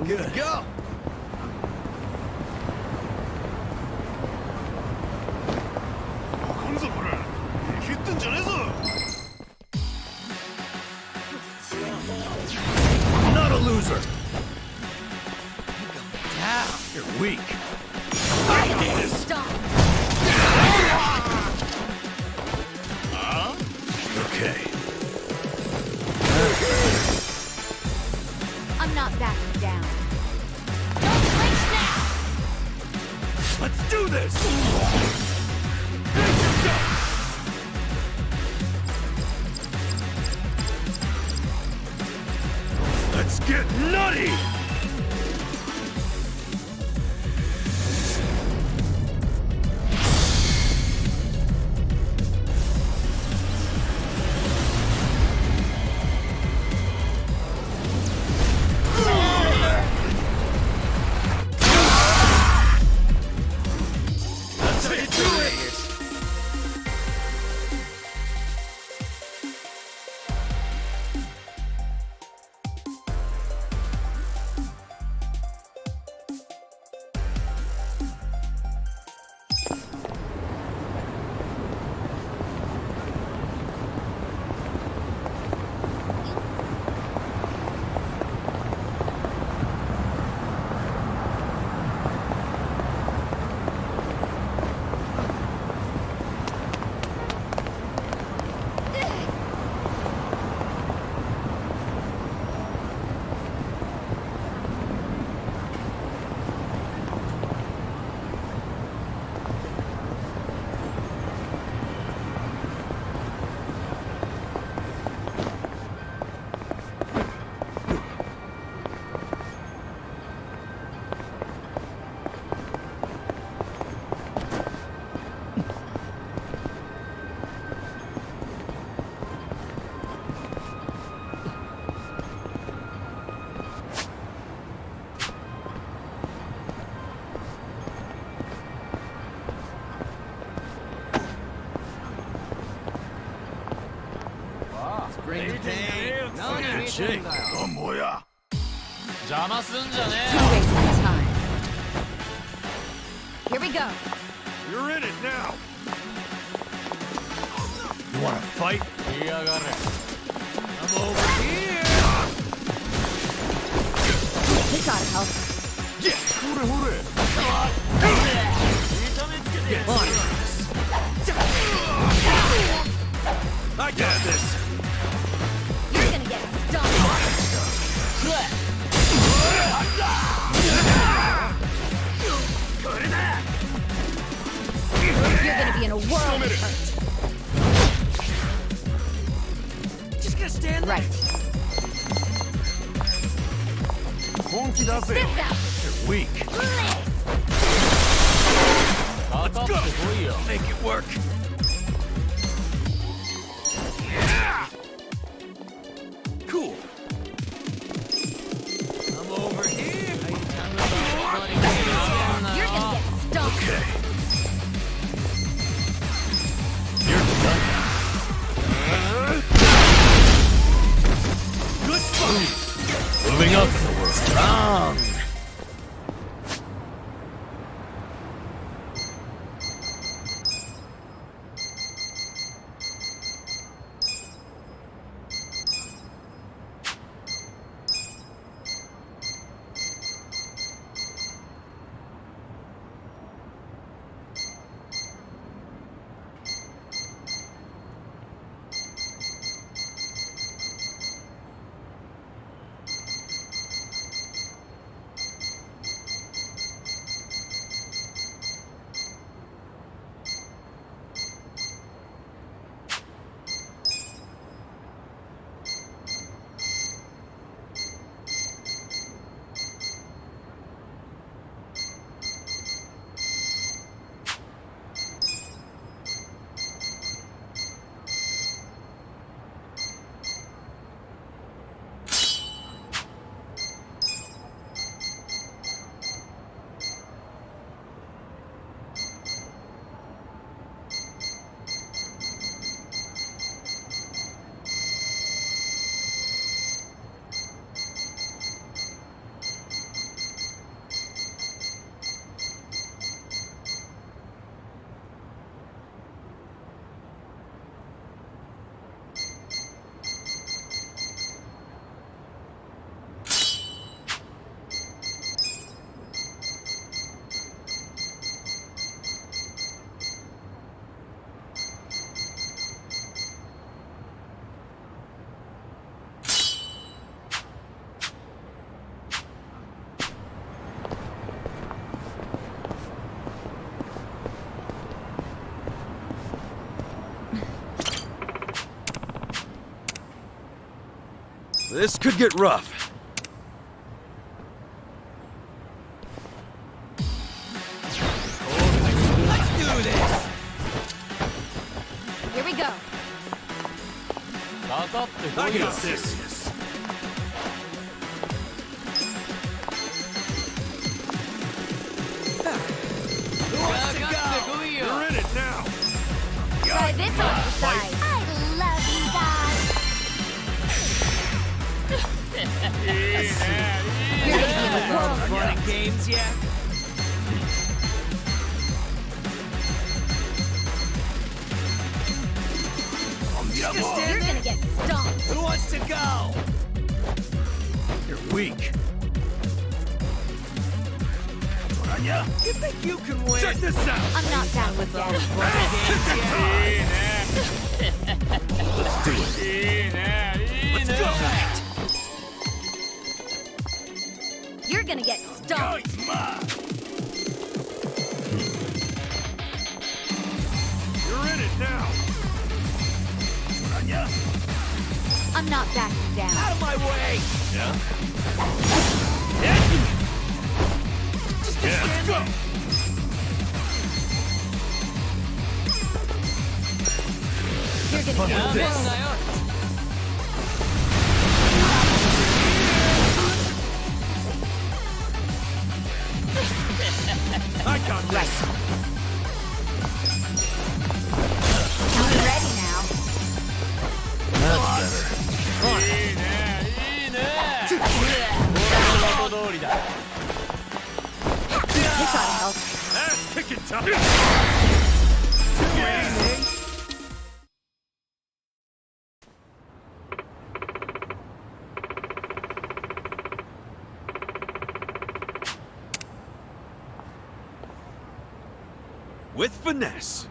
Speaker 19: Good. Go!
Speaker 5: Not a loser.
Speaker 19: Down.
Speaker 5: You're weak.
Speaker 8: Stop.
Speaker 5: Okay.
Speaker 8: I'm not backing down. Don't flinch now!
Speaker 5: Bloody! That's how you do it!
Speaker 19: Bring the pain.
Speaker 5: Shake. 뭐야?
Speaker 19: 邪魔すんじゃね
Speaker 16: Too wasting time. Here we go.
Speaker 5: You're in it now. You wanna fight?
Speaker 19: え。やがれ。I'm over here.
Speaker 16: This ought to help.
Speaker 5: Yeah. ほれほれ。
Speaker 19: 痛めつけてやる。
Speaker 5: I got this.
Speaker 8: You're gonna get stung. You're gonna be in a world of hurt.
Speaker 19: Just gonna stand there.
Speaker 16: Right.
Speaker 5: 本気出せよ。
Speaker 8: Sit down.
Speaker 5: You're weak.
Speaker 19: Let's go.
Speaker 5: Make it work. Cool.
Speaker 19: I'm over here.
Speaker 8: You're gonna get stung.
Speaker 5: Okay. You're done. Good fight. Moving up. Strong.
Speaker 1: This could get rough.
Speaker 8: we go.
Speaker 19: I got this.
Speaker 5: You're in it now.
Speaker 8: Try this on the side. I love you guys. You're gonna give us all the fun and games, yeah? You're gonna get stomped.
Speaker 19: Who wants to go?
Speaker 5: You're weak.
Speaker 19: You think you can win?
Speaker 5: Check this out.
Speaker 8: I'm not down with all the fun
Speaker 5: Let's do it.
Speaker 19: Let's go.
Speaker 8: You're gonna get stomped.
Speaker 5: You're in it now.
Speaker 8: I'm not backing down.
Speaker 19: Out of my way.
Speaker 5: Yeah?
Speaker 19: Just
Speaker 5: let's go.
Speaker 8: You're gonna get this.
Speaker 5: I got this.
Speaker 8: I'm ready now.
Speaker 13: That's
Speaker 8: This ought to help.
Speaker 5: Ass kicking time.
Speaker 1: With finesse.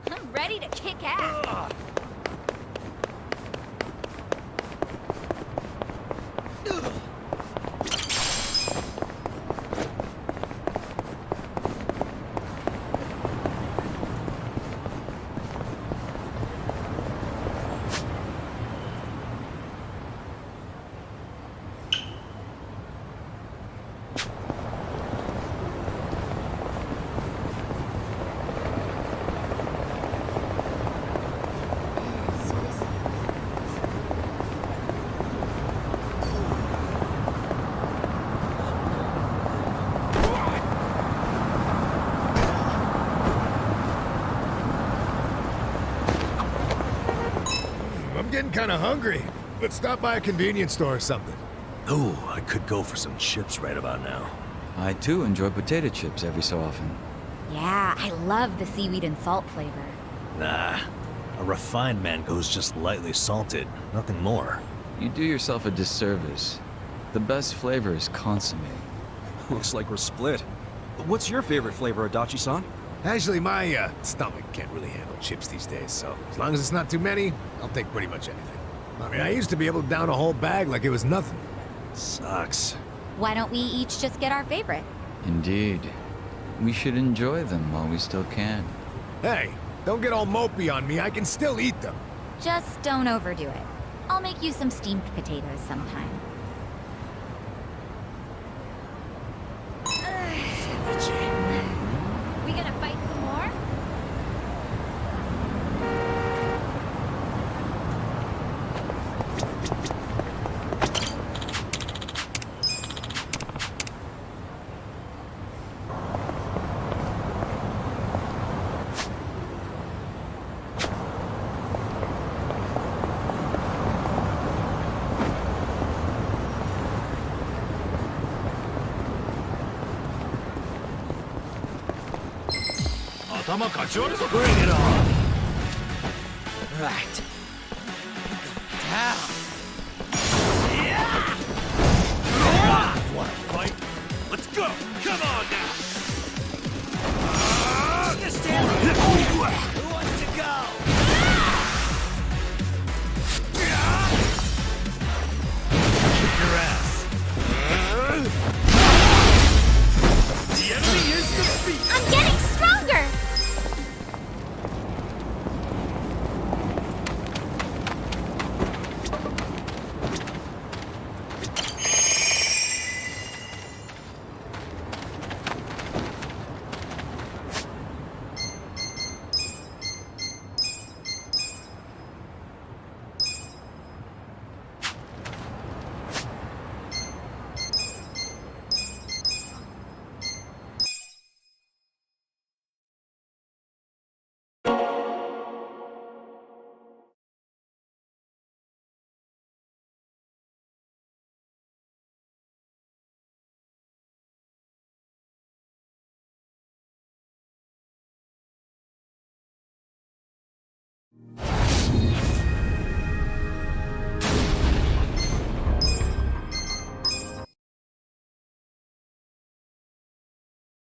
Speaker 8: I'm ready to kick ass.
Speaker 13: I'm getting kind of hungry. Let's stop by a convenience store or something.
Speaker 3: Ooh, I could go for some chips right about now.
Speaker 12: I too enjoy potato chips every so often.
Speaker 8: Yeah, I love the seaweed and salt flavor.
Speaker 3: Nah, a refined man goes just lightly salted, nothing more.
Speaker 12: You do yourself a disservice. The best flavor is consomme.
Speaker 1: Looks like we're split. What's your favorite flavor, Adachi-san?
Speaker 13: Actually, my stomach can't really handle chips these days, so as long as it's not too many, I'll take pretty much anything. I mean, I used to be able to down a whole bag like it was nothing.
Speaker 3: Sucks.
Speaker 8: Why don't we each just get our favorite?
Speaker 12: Indeed. We should enjoy them while we still can.
Speaker 13: Hey, don't get all mopey on me. I can still eat them.
Speaker 8: Just don't overdo it. I'll make you some steamed potatoes sometime. We gonna fight some more?
Speaker 19: Bring it on. Right. Down. Yeah. Wanna fight? Let's go. Come on now.